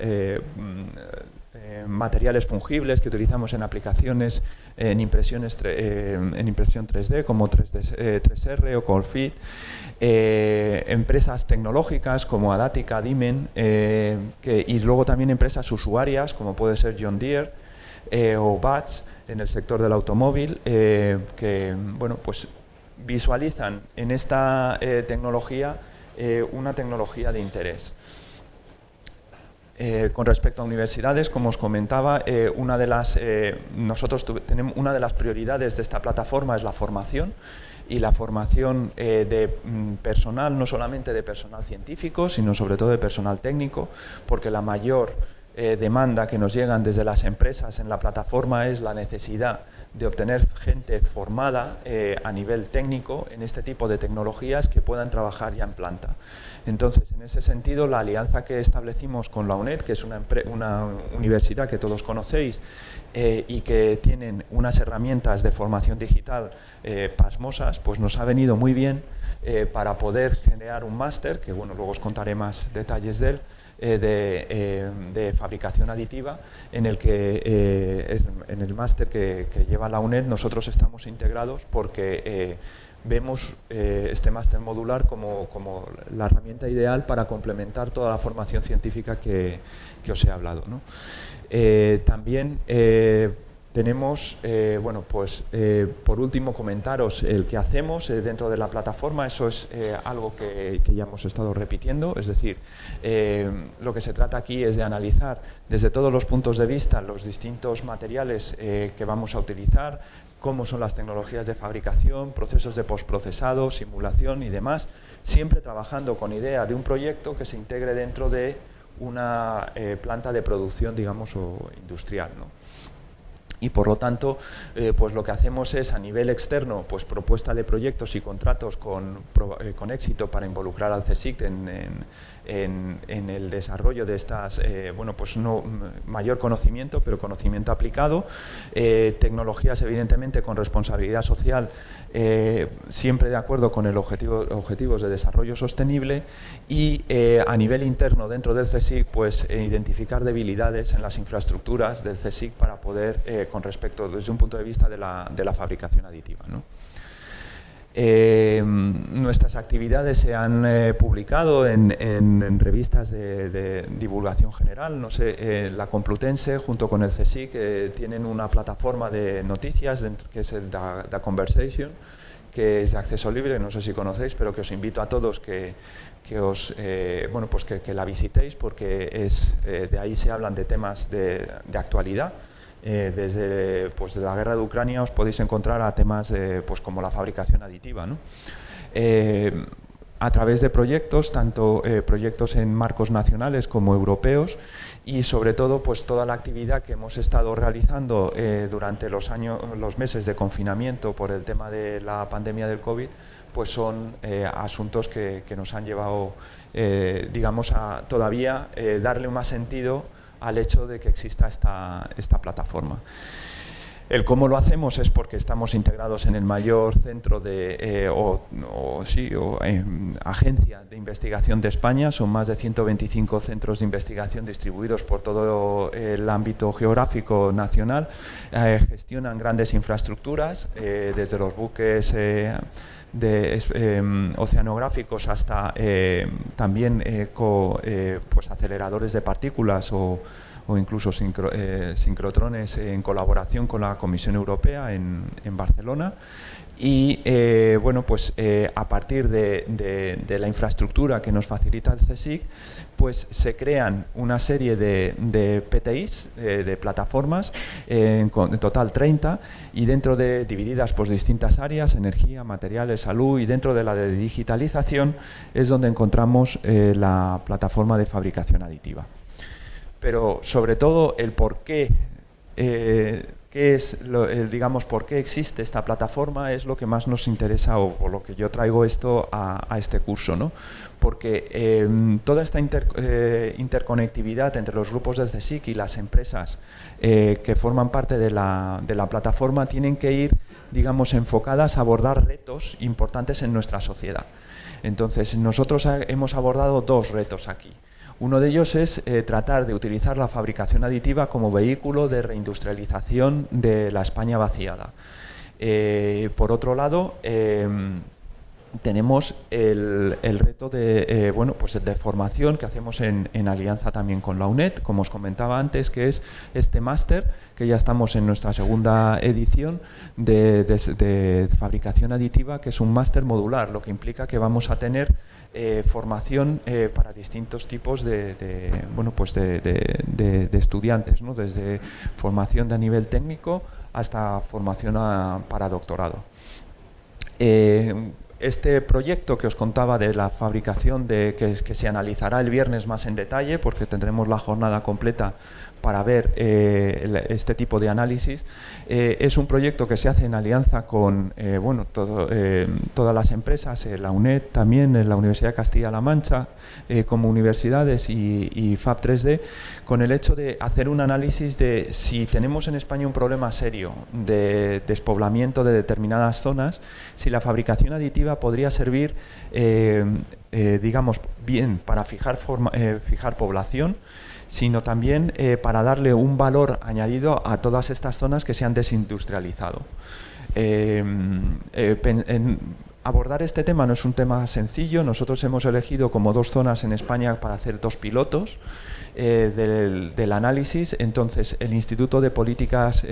materiales fungibles que utilizamos en aplicaciones en impresión 3D, como 3R o Colfit. Empresas tecnológicas como Adatica, Dimen, y luego también empresas usuarias como puede ser John Deere o BATS en el sector del automóvil, que bueno, pues visualizan en esta tecnología una tecnología de interés. Con respecto a universidades, como os comentaba, nosotros tenemos una de las prioridades de esta plataforma es la formación, y la formación de personal, no solamente de personal científico, sino sobre todo de personal técnico, porque la mayor demanda que nos llegan desde las empresas en la plataforma es la necesidad de obtener gente formada a nivel técnico en este tipo de tecnologías que puedan trabajar ya en planta. Entonces, en ese sentido, la alianza que establecimos con la UNED, que es una universidad que todos conocéis y que tienen unas herramientas de formación digital pasmosas, pues nos ha venido muy bien para poder generar un máster, que bueno, luego os contaré más detalles de él, de fabricación aditiva, en el que en el máster que lleva la UNED nosotros estamos integrados porque vemos este máster modular como la herramienta ideal para complementar toda la formación científica que os he hablado, ¿no? También tenemos, bueno, pues por último comentaros el que hacemos dentro de la plataforma. Eso es algo que ya hemos estado repitiendo, es decir, lo que se trata aquí es de analizar desde todos los puntos de vista los distintos materiales que vamos a utilizar, cómo son las tecnologías de fabricación, procesos de postprocesado, simulación y demás, siempre trabajando con idea de un proyecto que se integre dentro de una planta de producción, digamos, o industrial, ¿no? Y por lo tanto, pues lo que hacemos es a nivel externo, pues propuesta de proyectos y contratos con éxito para involucrar al CSIC en el desarrollo de estas, bueno, pues no mayor conocimiento, pero conocimiento aplicado, tecnologías evidentemente con responsabilidad social, siempre de acuerdo con el objetivos de desarrollo sostenible, y a nivel interno dentro del CSIC, pues identificar debilidades en las infraestructuras del CSIC para poder con respecto desde un punto de vista de la fabricación aditiva, ¿no? Nuestras actividades se han publicado en revistas de divulgación general. No sé, la Complutense junto con el CSIC tienen una plataforma de noticias que es el The Conversation, que es de acceso libre, no sé si conocéis, pero que os invito a todos que bueno, pues que la visitéis, porque de ahí se hablan de temas de actualidad. Desde pues, de la guerra de Ucrania os podéis encontrar a temas pues, como la fabricación aditiva, ¿no? A través de proyectos, tanto proyectos en marcos nacionales como europeos, y sobre todo pues toda la actividad que hemos estado realizando durante los meses de confinamiento por el tema de la pandemia del COVID, pues son asuntos que nos han llevado, digamos, a todavía darle más sentido al hecho de que exista esta plataforma. El cómo lo hacemos es porque estamos integrados en el mayor centro agencia de investigación de España. Son más de 125 centros de investigación distribuidos por todo el ámbito geográfico nacional. Gestionan grandes infraestructuras, desde los buques oceanográficos hasta también pues aceleradores de partículas o incluso sincrotrones en colaboración con la Comisión Europea en Barcelona. Y bueno, pues a partir de la infraestructura que nos facilita el CSIC, pues se crean una serie de PTIs, de plataformas, en total 30, y dentro de divididas por distintas áreas, energía, materiales, salud, y dentro de la de digitalización es donde encontramos la plataforma de fabricación aditiva. Pero sobre todo el por qué, digamos, por qué existe esta plataforma es lo que más nos interesa, o por lo que yo traigo esto a este curso, ¿no? Porque toda esta interconectividad entre los grupos del CSIC y las empresas que forman parte de la plataforma tienen que ir, digamos, enfocadas a abordar retos importantes en nuestra sociedad. Entonces, nosotros hemos abordado dos retos aquí. Uno de ellos es tratar de utilizar la fabricación aditiva como vehículo de reindustrialización de la España vaciada. Por otro lado, tenemos el reto de, bueno, pues el de formación que hacemos en alianza también con la UNED, como os comentaba antes, que es este máster, que ya estamos en nuestra segunda edición de fabricación aditiva, que es un máster modular, lo que implica que vamos a tener formación para distintos tipos bueno, pues de estudiantes, ¿no? Desde formación de nivel técnico hasta formación para doctorado. Este proyecto que os contaba de la fabricación, que se analizará el viernes más en detalle, porque tendremos la jornada completa para ver este tipo de análisis, es un proyecto que se hace en alianza con todas las empresas, la UNED también, la Universidad de Castilla-La Mancha, como universidades y Fab 3D, con el hecho de hacer un análisis de si tenemos en España un problema serio de despoblamiento de determinadas zonas, si la fabricación aditiva podría servir, digamos, bien para fijar población, sino también para darle un valor añadido a todas estas zonas que se han desindustrializado. Abordar este tema no es un tema sencillo. Nosotros hemos elegido como 2 zonas en España para hacer 2 pilotos del análisis. Entonces, el Instituto de Políticas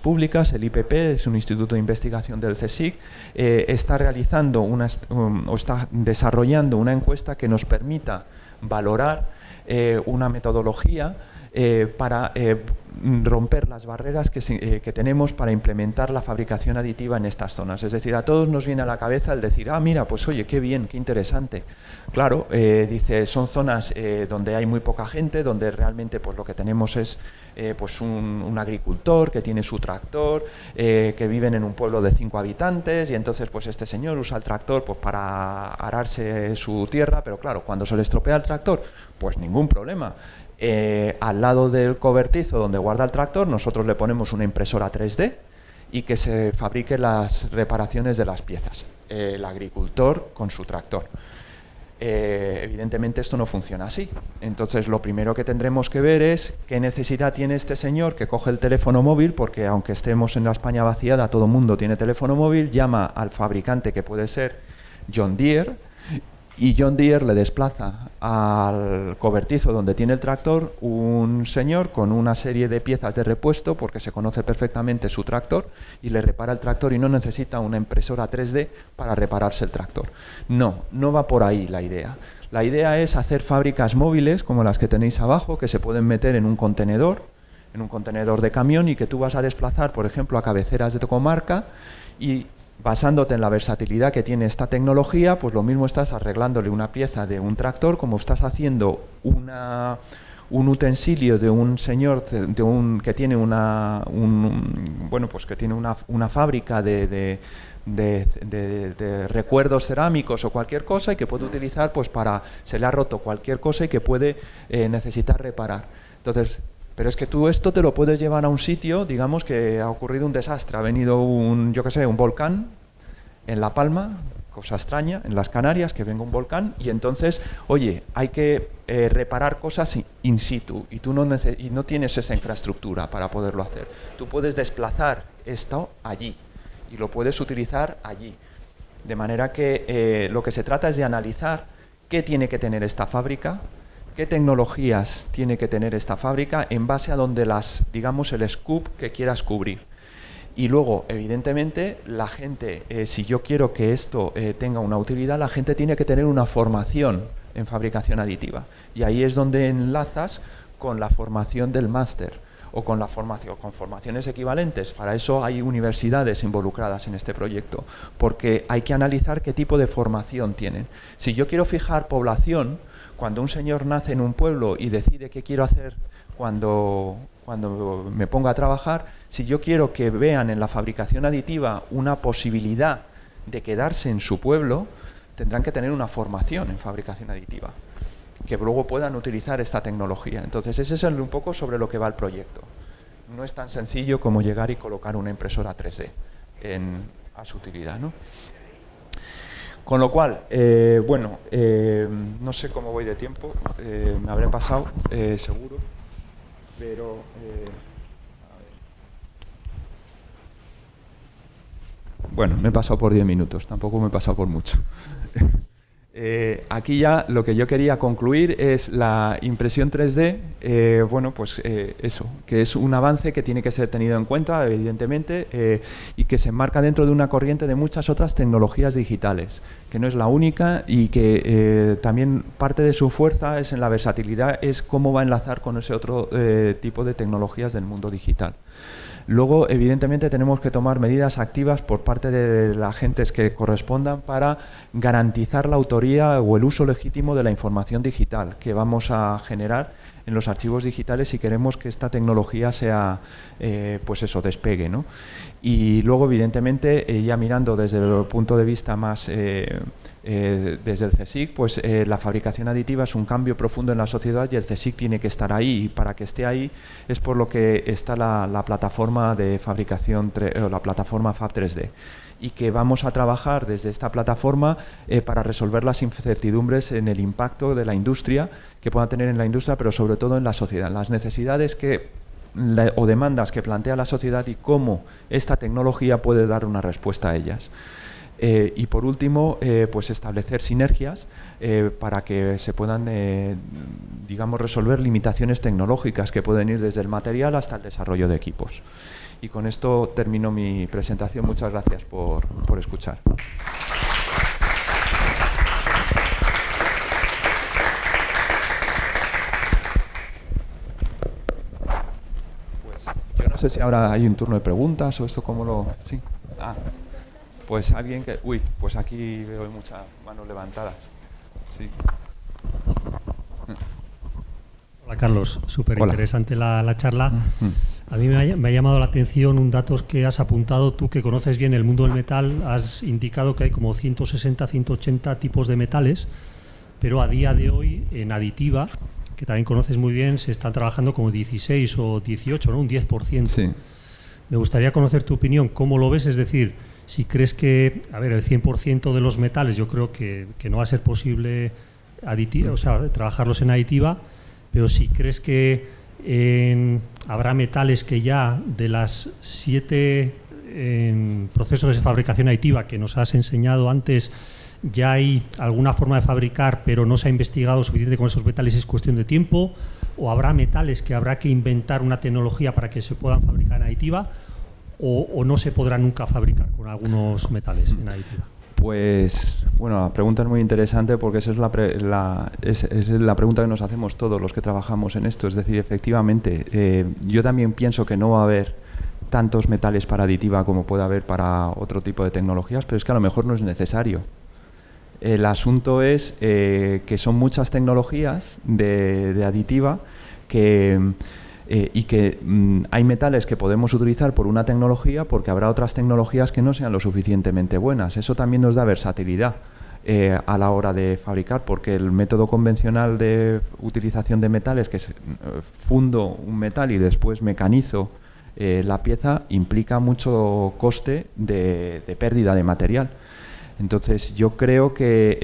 Públicas, el IPP, es un instituto de investigación del CSIC, está realizando o está desarrollando una encuesta que nos permita valorar una metodología para romper las barreras que tenemos para implementar la fabricación aditiva en estas zonas. Es decir, a todos nos viene a la cabeza el decir, mira, pues oye, qué bien, qué interesante. Claro, dice, son zonas donde hay muy poca gente, donde realmente pues lo que tenemos es pues un agricultor que tiene su tractor, que viven en un pueblo de 5 habitantes, y entonces pues este señor usa el tractor pues para ararse su tierra, pero claro, cuando se le estropea el tractor, pues ningún problema. Al lado del cobertizo donde guarda el tractor, nosotros le ponemos una impresora 3D y que se fabrique las reparaciones de las piezas. El agricultor con su tractor. Evidentemente esto no funciona así. Entonces lo primero que tendremos que ver es qué necesidad tiene este señor que coge el teléfono móvil, porque aunque estemos en la España vaciada, todo el mundo tiene teléfono móvil, llama al fabricante, que puede ser John Deere, y John Deere le desplaza al cobertizo donde tiene el tractor un señor con una serie de piezas de repuesto, porque se conoce perfectamente su tractor, y le repara el tractor y no necesita una impresora 3D para repararse el tractor. No va por ahí la idea. La idea es hacer fábricas móviles como las que tenéis abajo, que se pueden meter en un contenedor de camión, y que tú vas a desplazar, por ejemplo, a cabeceras de tu comarca, y basándote en la versatilidad que tiene esta tecnología, pues lo mismo estás arreglándole una pieza de un tractor como estás haciendo un utensilio de un señor que tiene una fábrica de recuerdos cerámicos o cualquier cosa, y que puede utilizar pues para, se le ha roto cualquier cosa y que puede necesitar reparar. Entonces, pero es que tú esto te lo puedes llevar a un sitio, digamos que ha ocurrido un desastre, ha venido un volcán en La Palma, cosa extraña, en las Canarias, que venga un volcán, y entonces, oye, hay que reparar cosas in situ, y tú no tienes esa infraestructura para poderlo hacer. Tú puedes desplazar esto allí, y lo puedes utilizar allí. De manera que lo que se trata es de analizar qué tiene que tener esta fábrica, qué tecnologías tiene que tener esta fábrica en base a donde digamos, el scoop que quieras cubrir. Y luego, evidentemente, la gente, si yo quiero que esto tenga una utilidad, la gente tiene que tener una formación en fabricación aditiva. Y ahí es donde enlazas con la formación del máster o con formaciones equivalentes. Para eso hay universidades involucradas en este proyecto, porque hay que analizar qué tipo de formación tienen. Si yo quiero fijar población, cuando un señor nace en un pueblo y decide qué quiero hacer cuando me ponga a trabajar, si yo quiero que vean en la fabricación aditiva una posibilidad de quedarse en su pueblo, tendrán que tener una formación en fabricación aditiva, que luego puedan utilizar esta tecnología. Entonces, ese es un poco sobre lo que va el proyecto. No es tan sencillo como llegar y colocar una impresora 3D a su utilidad, ¿no? Con lo cual, no sé cómo voy de tiempo, me habré pasado, seguro, pero... bueno, me he pasado por 10 minutos, tampoco me he pasado por mucho. Aquí ya lo que yo quería concluir es la impresión 3D, eso, que es un avance que tiene que ser tenido en cuenta, evidentemente, y que se enmarca dentro de una corriente de muchas otras tecnologías digitales, que no es la única, y que también parte de su fuerza es en la versatilidad, es cómo va a enlazar con ese otro tipo de tecnologías del mundo digital. Luego, evidentemente, tenemos que tomar medidas activas por parte de las agentes que correspondan para garantizar la autoría o el uso legítimo de la información digital que vamos a generar en los archivos digitales si queremos que esta tecnología sea, pues eso, despegue, ¿no? Y luego, evidentemente, ya mirando desde el punto de vista más desde el CSIC, pues la fabricación aditiva es un cambio profundo en la sociedad y el CSIC tiene que estar ahí, y para que esté ahí es por lo que está la plataforma de fabricación, la plataforma Fab 3D, y que vamos a trabajar desde esta plataforma para resolver las incertidumbres en el impacto de la industria que pueda tener en la industria, pero sobre todo en la sociedad, las necesidades o demandas que plantea la sociedad y cómo esta tecnología puede dar una respuesta a ellas. Y por último, pues establecer sinergias para que se puedan, digamos, resolver limitaciones tecnológicas que pueden ir desde el material hasta el desarrollo de equipos. Y con esto termino mi presentación. Muchas gracias por escuchar. Pues yo no sé si ahora hay un turno de preguntas o esto cómo lo... Sí. Pues alguien que... Uy, pues aquí veo muchas manos levantadas. Sí. Hola, Carlos. Súper interesante la charla. A mí me ha llamado la atención un dato que has apuntado tú, que conoces bien el mundo del metal. Has indicado que hay como 160, 180 tipos de metales, pero a día de hoy en aditiva, que también conoces muy bien, se están trabajando como 16 o 18, ¿no? Un 10%. Sí. Me gustaría conocer tu opinión. ¿Cómo lo ves? Es decir, si crees que, a ver, el 100% de los metales, yo creo que no va a ser posible trabajarlos en aditiva, pero si crees que habrá metales que ya de las 7 procesos de fabricación aditiva que nos has enseñado antes, ya hay alguna forma de fabricar, pero no se ha investigado suficiente con esos metales, es cuestión de tiempo, o habrá metales que habrá que inventar una tecnología para que se puedan fabricar en aditiva, o no se podrá nunca fabricar con algunos metales en aditiva. Pues, bueno, la pregunta es muy interesante porque esa es la pregunta que nos hacemos todos los que trabajamos en esto. Es decir, efectivamente, yo también pienso que no va a haber tantos metales para aditiva como puede haber para otro tipo de tecnologías, pero es que a lo mejor no es necesario. El asunto es que son muchas tecnologías de aditiva y que hay metales que podemos utilizar por una tecnología porque habrá otras tecnologías que no sean lo suficientemente buenas. Eso también nos da versatilidad a la hora de fabricar, porque el método convencional de utilización de metales, que es fundo un metal y después mecanizo la pieza, implica mucho coste de pérdida de material. Entonces yo creo que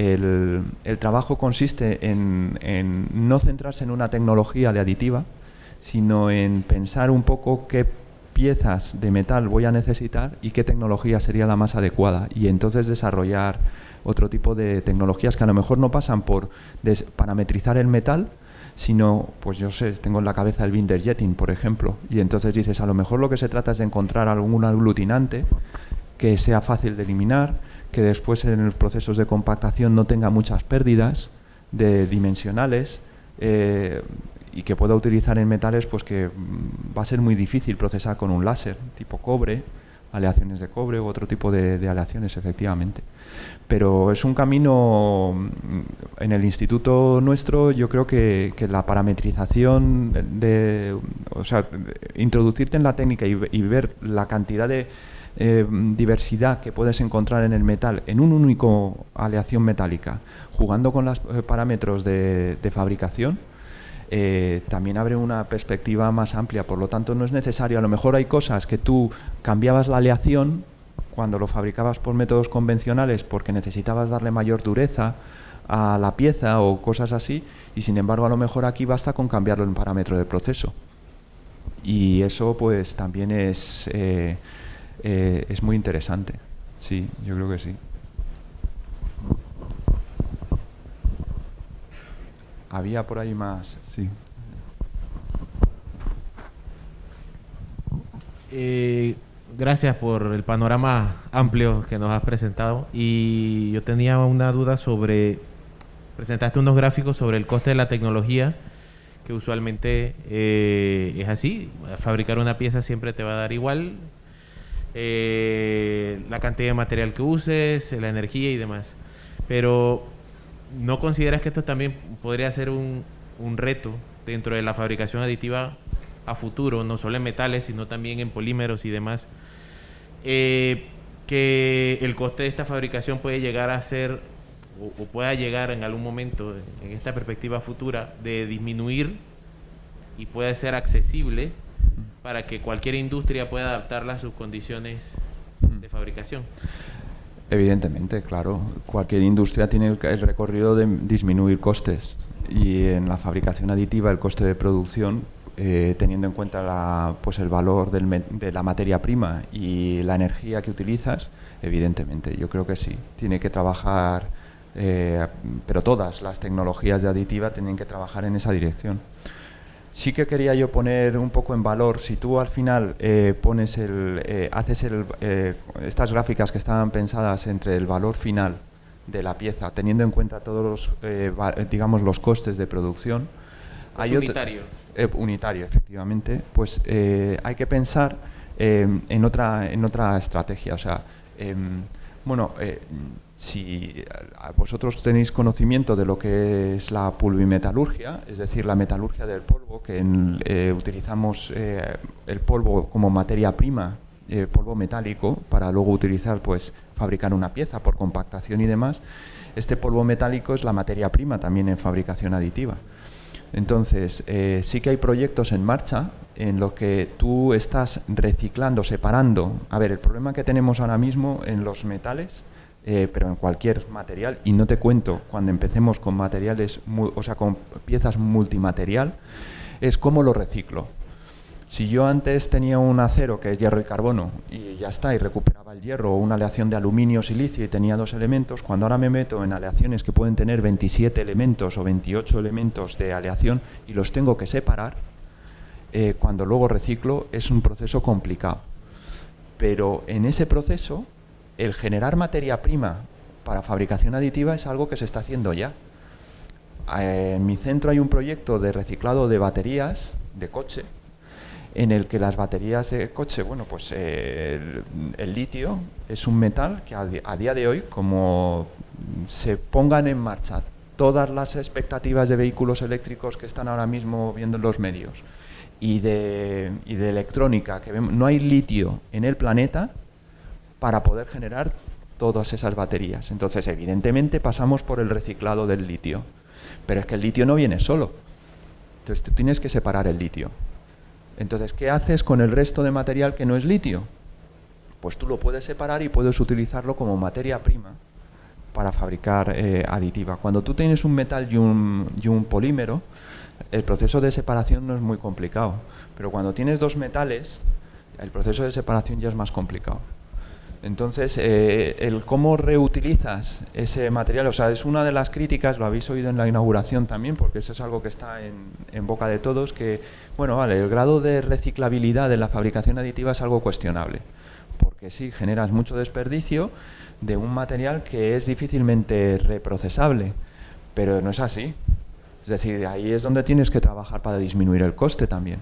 el trabajo consiste en no centrarse en una tecnología de aditiva, sino en pensar un poco qué piezas de metal voy a necesitar y qué tecnología sería la más adecuada, y entonces desarrollar otro tipo de tecnologías que a lo mejor no pasan por parametrizar el metal, sino, pues yo sé, tengo en la cabeza el binder jetting, por ejemplo, y entonces dices, a lo mejor lo que se trata es de encontrar algún aglutinante que sea fácil de eliminar, que después en los procesos de compactación no tenga muchas pérdidas dimensionales, y que pueda utilizar en metales pues que va a ser muy difícil procesar con un láser, tipo cobre, aleaciones de cobre u otro tipo de aleaciones, efectivamente. Pero es un camino, en el instituto nuestro, yo creo que la parametrización, introducirte en la técnica y ver la cantidad de diversidad que puedes encontrar en el metal en un único aleación metálica, jugando con los parámetros de fabricación, también abre una perspectiva más amplia. Por lo tanto, no es necesario. A lo mejor hay cosas que tú cambiabas la aleación cuando lo fabricabas por métodos convencionales porque necesitabas darle mayor dureza a la pieza o cosas así, y sin embargo a lo mejor aquí basta con cambiarlo en parámetro de proceso, y eso pues también es muy interesante. Sí, yo creo que sí. Había por ahí más, sí. Gracias por el panorama amplio que nos has presentado. Y yo tenía una duda presentaste unos gráficos sobre el coste de la tecnología, que usualmente es así. Fabricar una pieza siempre te va a dar igual, la cantidad de material que uses, la energía y demás. Pero ¿no consideras que esto también podría ser un reto dentro de la fabricación aditiva a futuro, no solo en metales, sino también en polímeros y demás? Que el coste de esta fabricación puede llegar a ser, o pueda llegar en algún momento, en esta perspectiva futura, de disminuir y puede ser accesible para que cualquier industria pueda adaptarla a sus condiciones de fabricación. Evidentemente, claro. Cualquier industria tiene el recorrido de disminuir costes, y en la fabricación aditiva el coste de producción, teniendo en cuenta pues el valor de la materia prima y la energía que utilizas, evidentemente, yo creo que sí. Tiene que trabajar, pero todas las tecnologías de aditiva tienen que trabajar en esa dirección. Sí que quería yo poner un poco en valor, si tú al final haces estas gráficas que estaban pensadas entre el valor final de la pieza, teniendo en cuenta todos digamos, los costes de producción. Unitario. Unitario, efectivamente. Pues hay que pensar en otra estrategia. O sea, si vosotros tenéis conocimiento de lo que es la pulvimetalurgia, es decir, la metalurgia del polvo, que utilizamos el polvo como materia prima, polvo metálico, para luego utilizar, pues, fabricar una pieza por compactación y demás. Este polvo metálico es la materia prima también en fabricación aditiva. Entonces, sí que hay proyectos en marcha en los que tú estás reciclando, separando. A ver, el problema que tenemos ahora mismo en los metales, pero en cualquier material, y no te cuento cuando empecemos con materiales, con piezas multimaterial, es cómo lo reciclo. Si yo antes tenía un acero que es hierro y carbono y ya está, y recuperaba el hierro, o una aleación de aluminio o silicio y tenía 2 elementos, cuando ahora me meto en aleaciones que pueden tener 27 elementos o 28 elementos de aleación y los tengo que separar, cuando luego reciclo es un proceso complicado. Pero en ese proceso, el generar materia prima para fabricación aditiva es algo que se está haciendo ya. En mi centro hay un proyecto de reciclado de baterías de coche, en el que las baterías de coche, bueno, pues el litio es un metal que a día de hoy, como se pongan en marcha todas las expectativas de vehículos eléctricos que están ahora mismo viendo en los medios y de electrónica, que vemos, no hay litio en el planeta para poder generar todas esas baterías. Entonces, evidentemente, pasamos por el reciclado del litio. Pero es que el litio no viene solo. Entonces, tú tienes que separar el litio. Entonces, ¿qué haces con el resto de material que no es litio? Pues tú lo puedes separar y puedes utilizarlo como materia prima para fabricar aditiva. Cuando tú tienes un metal y un polímero, el proceso de separación no es muy complicado. Pero cuando tienes 2 metales, el proceso de separación ya es más complicado. Entonces, el cómo reutilizas ese material, o sea, es una de las críticas, lo habéis oído en la inauguración también, porque eso es algo que está en boca de todos, que, bueno, vale, el grado de reciclabilidad de la fabricación aditiva es algo cuestionable, porque sí, generas mucho desperdicio de un material que es difícilmente reprocesable, pero no es así. Es decir, ahí es donde tienes que trabajar para disminuir el coste también.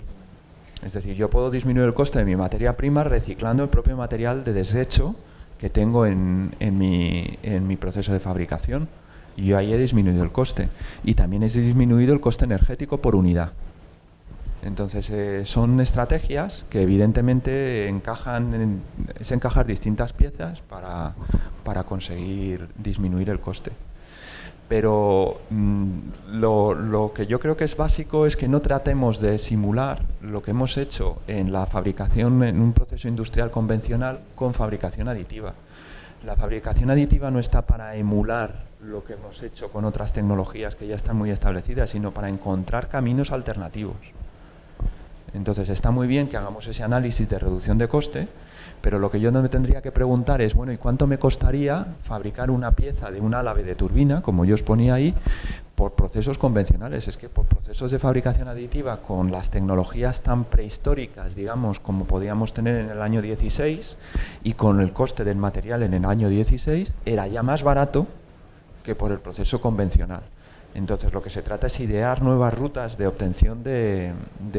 Es decir, yo puedo disminuir el coste de mi materia prima reciclando el propio material de desecho que tengo en mi proceso de fabricación. Y yo ahí he disminuido el coste. Y también he disminuido el coste energético por unidad. Entonces, son estrategias que evidentemente es encajar distintas piezas para conseguir disminuir el coste. Pero lo que yo creo que es básico es que no tratemos de simular lo que hemos hecho en la fabricación en un proceso industrial convencional con fabricación aditiva. La fabricación aditiva no está para emular lo que hemos hecho con otras tecnologías que ya están muy establecidas, sino para encontrar caminos alternativos. Entonces está muy bien que hagamos ese análisis de reducción de coste, pero lo que yo no me tendría que preguntar es, bueno, ¿y cuánto me costaría fabricar una pieza de un álave de turbina, como yo os ponía ahí, por procesos convencionales? Es que por procesos de fabricación aditiva, con las tecnologías tan prehistóricas, digamos, como podíamos tener en el año 16, y con el coste del material en el año 16, era ya más barato que por el proceso convencional. Entonces, lo que se trata es idear nuevas rutas de obtención de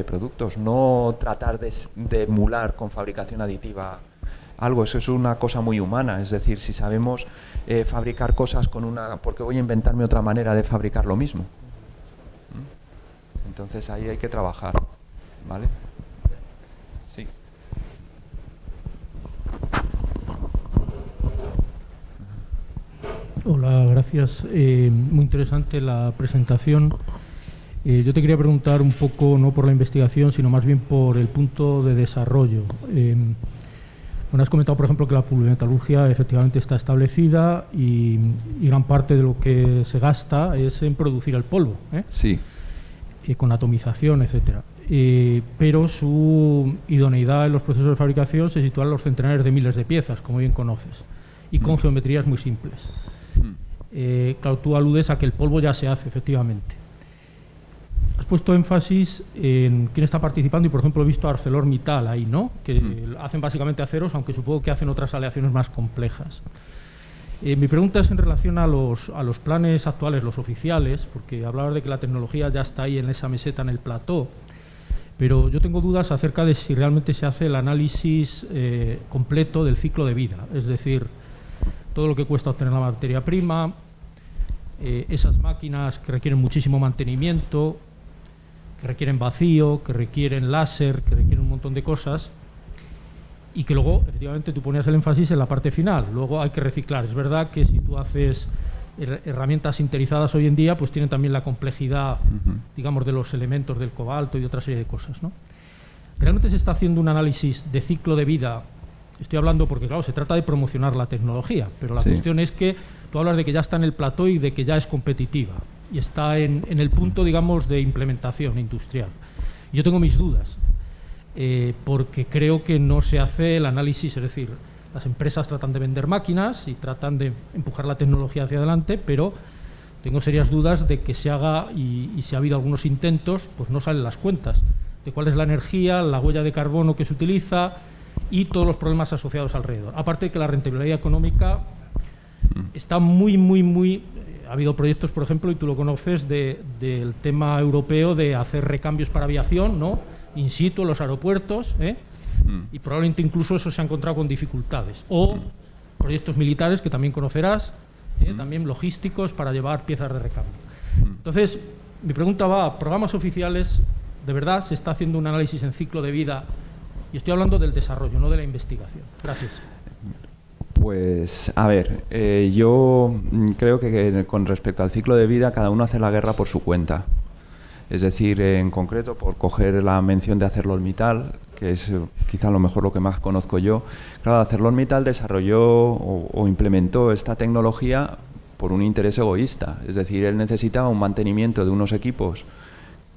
productos, no tratar de emular con fabricación aditiva algo. Eso es una cosa muy humana. Es decir, si sabemos fabricar cosas con una... ¿por qué voy a inventarme otra manera de fabricar lo mismo? Entonces, ahí hay que trabajar, ¿vale? Sí. Hola, gracias. Muy interesante la presentación. Yo te quería preguntar un poco, no por la investigación, sino más bien por el punto de desarrollo. Bueno, has comentado, por ejemplo, que la polimetalurgia efectivamente está establecida y gran parte de lo que se gasta es en producir el polvo, Sí. Con atomización, etcétera. Pero su idoneidad en los procesos de fabricación se sitúa en los centenares de miles de piezas, como bien conoces, y con geometrías muy simples. Claro, tú aludes a que el polvo ya se hace, efectivamente. Has puesto énfasis en quién está participando y, por ejemplo, he visto a ArcelorMittal ahí, ¿no? Que hacen básicamente aceros, aunque supongo que hacen otras aleaciones más complejas. Mi pregunta es en relación a los planes actuales, los oficiales, porque hablabas de que la tecnología ya está ahí en esa meseta, en el plató, pero yo tengo dudas acerca de si realmente se hace el análisis completo del ciclo de vida, es decir, todo lo que cuesta obtener la materia prima, esas máquinas que requieren muchísimo mantenimiento, que requieren vacío, que requieren láser, que requieren un montón de cosas, y que luego, efectivamente, tú ponías el énfasis en la parte final. Luego hay que reciclar. Es verdad que si tú haces herramientas sinterizadas hoy en día, pues tienen también la complejidad, digamos, de los elementos del cobalto y otra serie de cosas, ¿no? ¿Realmente se está haciendo un análisis de ciclo de vida? Estoy hablando porque, claro, se trata de promocionar la tecnología, pero la cuestión es que tú hablas de que ya está en el plató y de que ya es competitiva y está en el punto, digamos, de implementación industrial. Yo tengo mis dudas, porque creo que no se hace el análisis, es decir, las empresas tratan de vender máquinas y tratan de empujar la tecnología hacia adelante, pero tengo serias dudas de que se haga, y si ha habido algunos intentos, pues no salen las cuentas de cuál es la energía, la huella de carbono que se utiliza y todos los problemas asociados alrededor. Aparte de que la rentabilidad económica está muy... Ha habido proyectos, por ejemplo, y tú lo conoces, del tema europeo de hacer recambios para aviación, ¿no?, in situ en los aeropuertos, y probablemente incluso eso se ha encontrado con dificultades. O proyectos militares que también conocerás, también logísticos para llevar piezas de recambio. Entonces, mi pregunta va a programas oficiales. ¿De verdad se está haciendo un análisis en ciclo de vida? Y estoy hablando del desarrollo, no de la investigación. Gracias. Pues, a ver, yo creo que con respecto al ciclo de vida, cada uno hace la guerra por su cuenta. Es decir, en concreto, por coger la mención de ArcelorMittal, que es quizá a lo mejor lo que más conozco yo. Claro, ArcelorMittal desarrolló o implementó esta tecnología por un interés egoísta. Es decir, él necesitaba un mantenimiento de unos equipos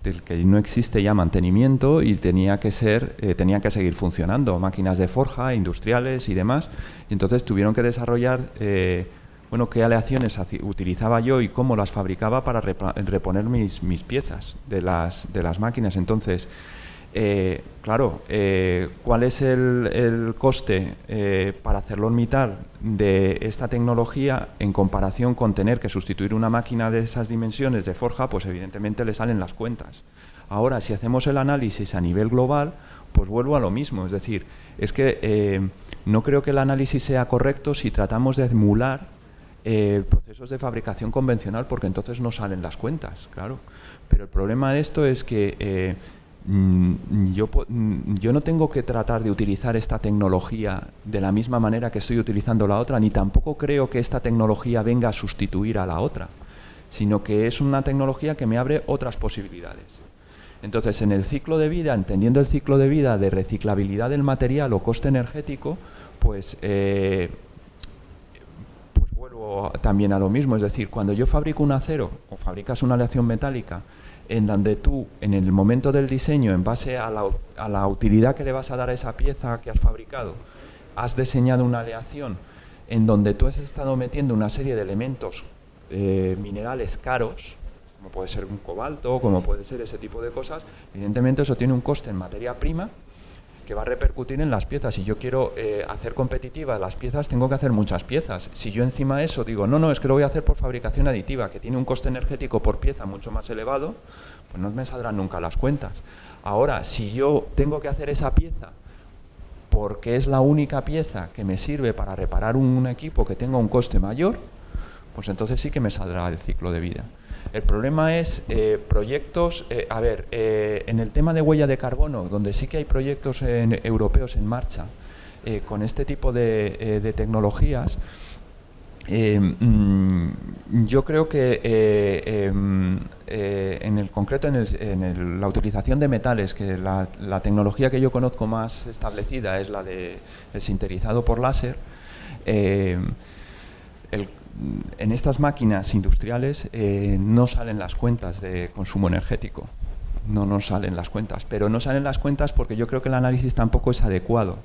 del que no existe ya mantenimiento y tenía que seguir funcionando, máquinas de forja, industriales y demás. Y entonces tuvieron que desarrollar qué aleaciones utilizaba yo y cómo las fabricaba para reponer mis piezas de las máquinas. Entonces, ¿cuál es el coste para ArcelorMittal de esta tecnología en comparación con tener que sustituir una máquina de esas dimensiones de forja? Pues evidentemente le salen las cuentas. Ahora, si hacemos el análisis a nivel global, pues vuelvo a lo mismo. Es decir, es que no creo que el análisis sea correcto si tratamos de emular procesos de fabricación convencional, porque entonces no salen las cuentas, claro. Pero el problema de esto es que yo no tengo que tratar de utilizar esta tecnología de la misma manera que estoy utilizando la otra, ni tampoco creo que esta tecnología venga a sustituir a la otra, sino que es una tecnología que me abre otras posibilidades. Entonces, en el ciclo de vida, entendiendo el ciclo de vida de reciclabilidad del material o coste energético, pues vuelvo también a lo mismo. Es decir, cuando yo fabrico un acero o fabricas una aleación metálica, en donde tú, en el momento del diseño, en base a la utilidad que le vas a dar a esa pieza que has fabricado, has diseñado una aleación en donde tú has estado metiendo una serie de elementos minerales caros, como puede ser un cobalto, como puede ser ese tipo de cosas. Evidentemente eso tiene un coste en materia prima que va a repercutir en las piezas. Si yo quiero hacer competitivas las piezas, tengo que hacer muchas piezas. Si yo encima de eso digo, no, es que lo voy a hacer por fabricación aditiva, que tiene un coste energético por pieza mucho más elevado, pues no me saldrán nunca las cuentas. Ahora, si yo tengo que hacer esa pieza porque es la única pieza que me sirve para reparar un equipo que tenga un coste mayor, pues entonces sí que me saldrá el ciclo de vida. El problema es proyectos, en el tema de huella de carbono, donde sí que hay proyectos europeos en marcha con este tipo de tecnologías, yo creo que en el concreto, la utilización de metales, que la tecnología que yo conozco más establecida es la del sinterizado por láser, en estas máquinas industriales no salen las cuentas de consumo energético, no salen las cuentas, pero no salen las cuentas porque yo creo que el análisis tampoco es adecuado.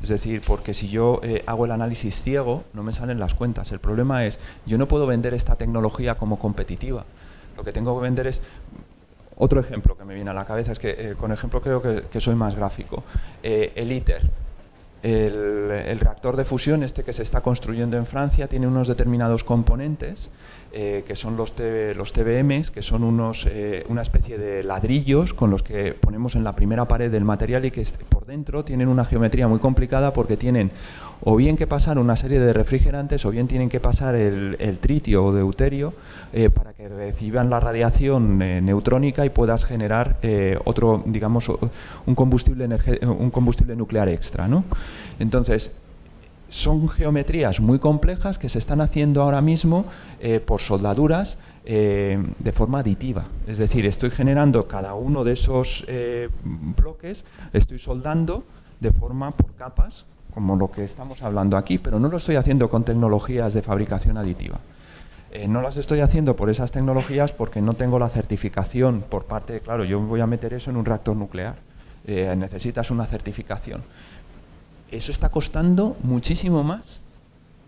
Es decir, porque si yo hago el análisis ciego, no me salen las cuentas. El problema es, yo no puedo vender esta tecnología como competitiva. Lo que tengo que vender es... Otro ejemplo que me viene a la cabeza es que, con ejemplo creo que soy más gráfico. El ITER. El reactor de fusión que se está construyendo en Francia tiene unos determinados componentes que son los TBMs, que son una especie de ladrillos con los que ponemos en la primera pared del material y que por dentro tienen una geometría muy complicada porque tienen o bien que pasar una serie de refrigerantes o bien tienen que pasar el tritio o deuterio para que reciban la radiación neutrónica y puedas generar un combustible nuclear extra, ¿no? Entonces, son geometrías muy complejas que se están haciendo ahora mismo por soldaduras de forma aditiva. Es decir, estoy generando cada uno de esos bloques, estoy soldando de forma por capas, como lo que estamos hablando aquí, pero no lo estoy haciendo con tecnologías de fabricación aditiva. No las estoy haciendo por esas tecnologías porque no tengo la certificación por parte, claro, yo voy a meter eso en un reactor nuclear, necesitas una certificación. Eso está costando muchísimo más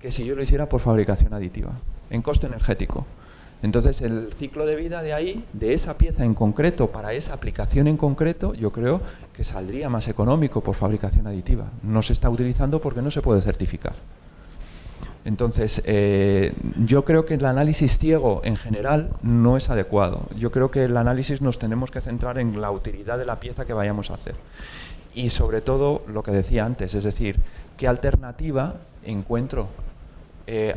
que si yo lo hiciera por fabricación aditiva, en coste energético. Entonces, el ciclo de vida de ahí, de esa pieza en concreto, para esa aplicación en concreto, yo creo que saldría más económico por fabricación aditiva. No se está utilizando porque no se puede certificar. Entonces, yo creo que el análisis ciego en general no es adecuado. Yo creo que el análisis nos tenemos que centrar en la utilidad de la pieza que vayamos a hacer. Y sobre todo, lo que decía antes, es decir, ¿qué alternativa encuentro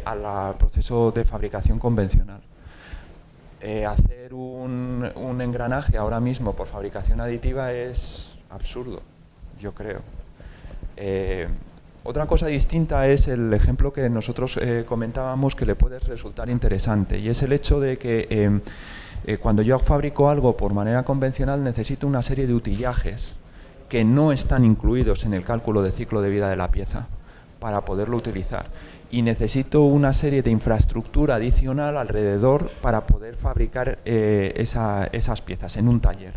al proceso de fabricación convencional? Hacer un engranaje ahora mismo por fabricación aditiva es absurdo, yo creo. Otra cosa distinta es el ejemplo que nosotros comentábamos que le puede resultar interesante, y es el hecho de que cuando yo fabrico algo por manera convencional necesito una serie de utillajes que no están incluidos en el cálculo de ciclo de vida de la pieza para poderlo utilizar. Y necesito una serie de infraestructura adicional alrededor para poder fabricar esas piezas en un taller.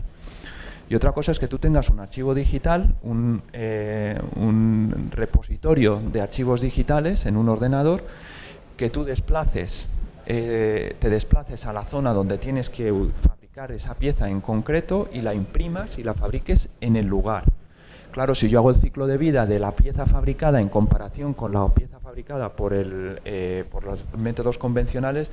Y otra cosa es que tú tengas un archivo digital, un repositorio de archivos digitales en un ordenador, que tú te desplaces a la zona donde tienes que fabricar esa pieza en concreto y la imprimas y la fabriques en el lugar. Claro, si yo hago el ciclo de vida de la pieza fabricada en comparación con la pieza fabricada por los métodos convencionales,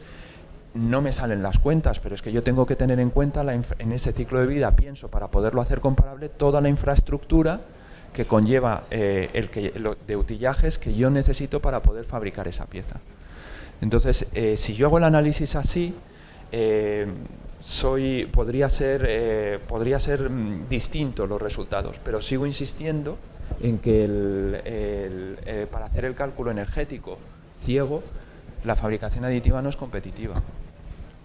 no me salen las cuentas, pero es que yo tengo que tener en cuenta en ese ciclo de vida, pienso, para poderlo hacer comparable, toda la infraestructura que conlleva de utillajes que yo necesito para poder fabricar esa pieza. Entonces, si yo hago el análisis así, podría ser distinto los resultados, pero sigo insistiendo en que para hacer el cálculo energético ciego, la fabricación aditiva no es competitiva.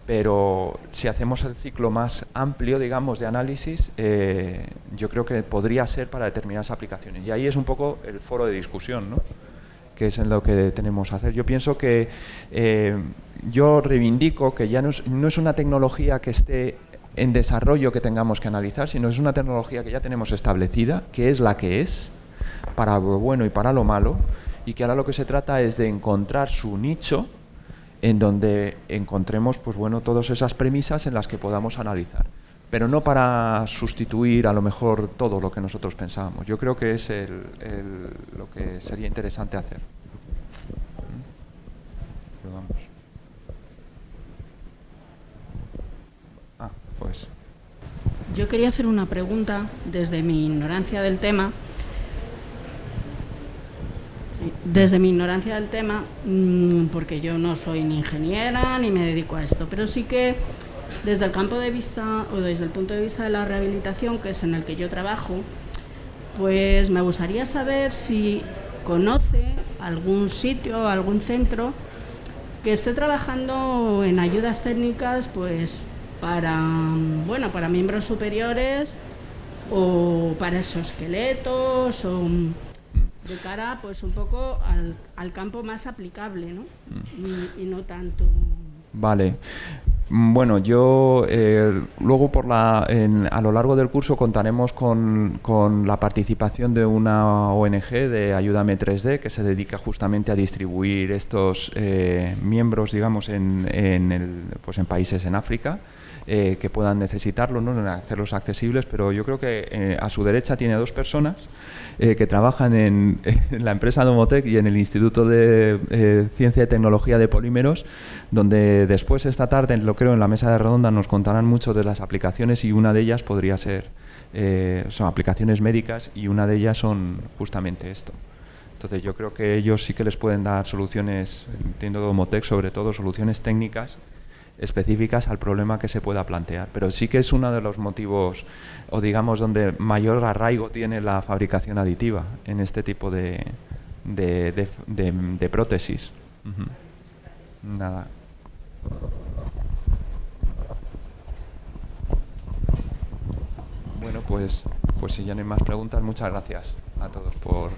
Pero si hacemos el ciclo más amplio, digamos, de análisis, yo creo que podría ser para determinadas aplicaciones. Y ahí es un poco el foro de discusión, ¿no?, que es en lo que tenemos que hacer. Yo pienso que yo reivindico que ya no es una tecnología que esté en desarrollo que tengamos que analizar, sino es una tecnología que ya tenemos establecida, que es la que es, para lo bueno y para lo malo, y que ahora lo que se trata es de encontrar su nicho en donde encontremos, pues bueno, todas esas premisas en las que podamos analizar. pero no para sustituir a lo mejor todo lo que nosotros pensábamos. Yo creo que es lo que sería interesante hacer. Pero vamos. Pues. Yo quería hacer una pregunta desde mi ignorancia del tema. Porque yo no soy ni ingeniera ni me dedico a esto, pero sí que desde el campo de vista o desde el punto de vista de la rehabilitación, que es en el que yo trabajo, pues me gustaría saber si conoce algún sitio, algún centro que esté trabajando en ayudas técnicas, pues para miembros superiores o para exoesqueletos o de cara pues un poco al campo más aplicable, ¿no? Y no tanto. Vale. Bueno, yo luego a lo largo del curso contaremos con la participación de una ONG de Ayúdame 3D que se dedica justamente a distribuir estos miembros, digamos, en países en África que puedan necesitarlo, ¿no? Hacerlos accesibles, pero yo creo que a su derecha tiene 2 personas que trabajan en la empresa Domotec y en el Instituto de Ciencia y Tecnología de Polímeros, donde después esta tarde, lo creo, en la mesa de redonda nos contarán mucho de las aplicaciones, y una de ellas podría ser, son aplicaciones médicas, y una de ellas son justamente esto. Entonces yo creo que ellos sí que les pueden dar soluciones, entiendo Domotec sobre todo, soluciones técnicas específicas al problema que se pueda plantear. Pero sí que es uno de los motivos, o digamos, donde mayor arraigo tiene la fabricación aditiva en este tipo de prótesis. Nada. Bueno, pues si ya no hay más preguntas, muchas gracias a todos por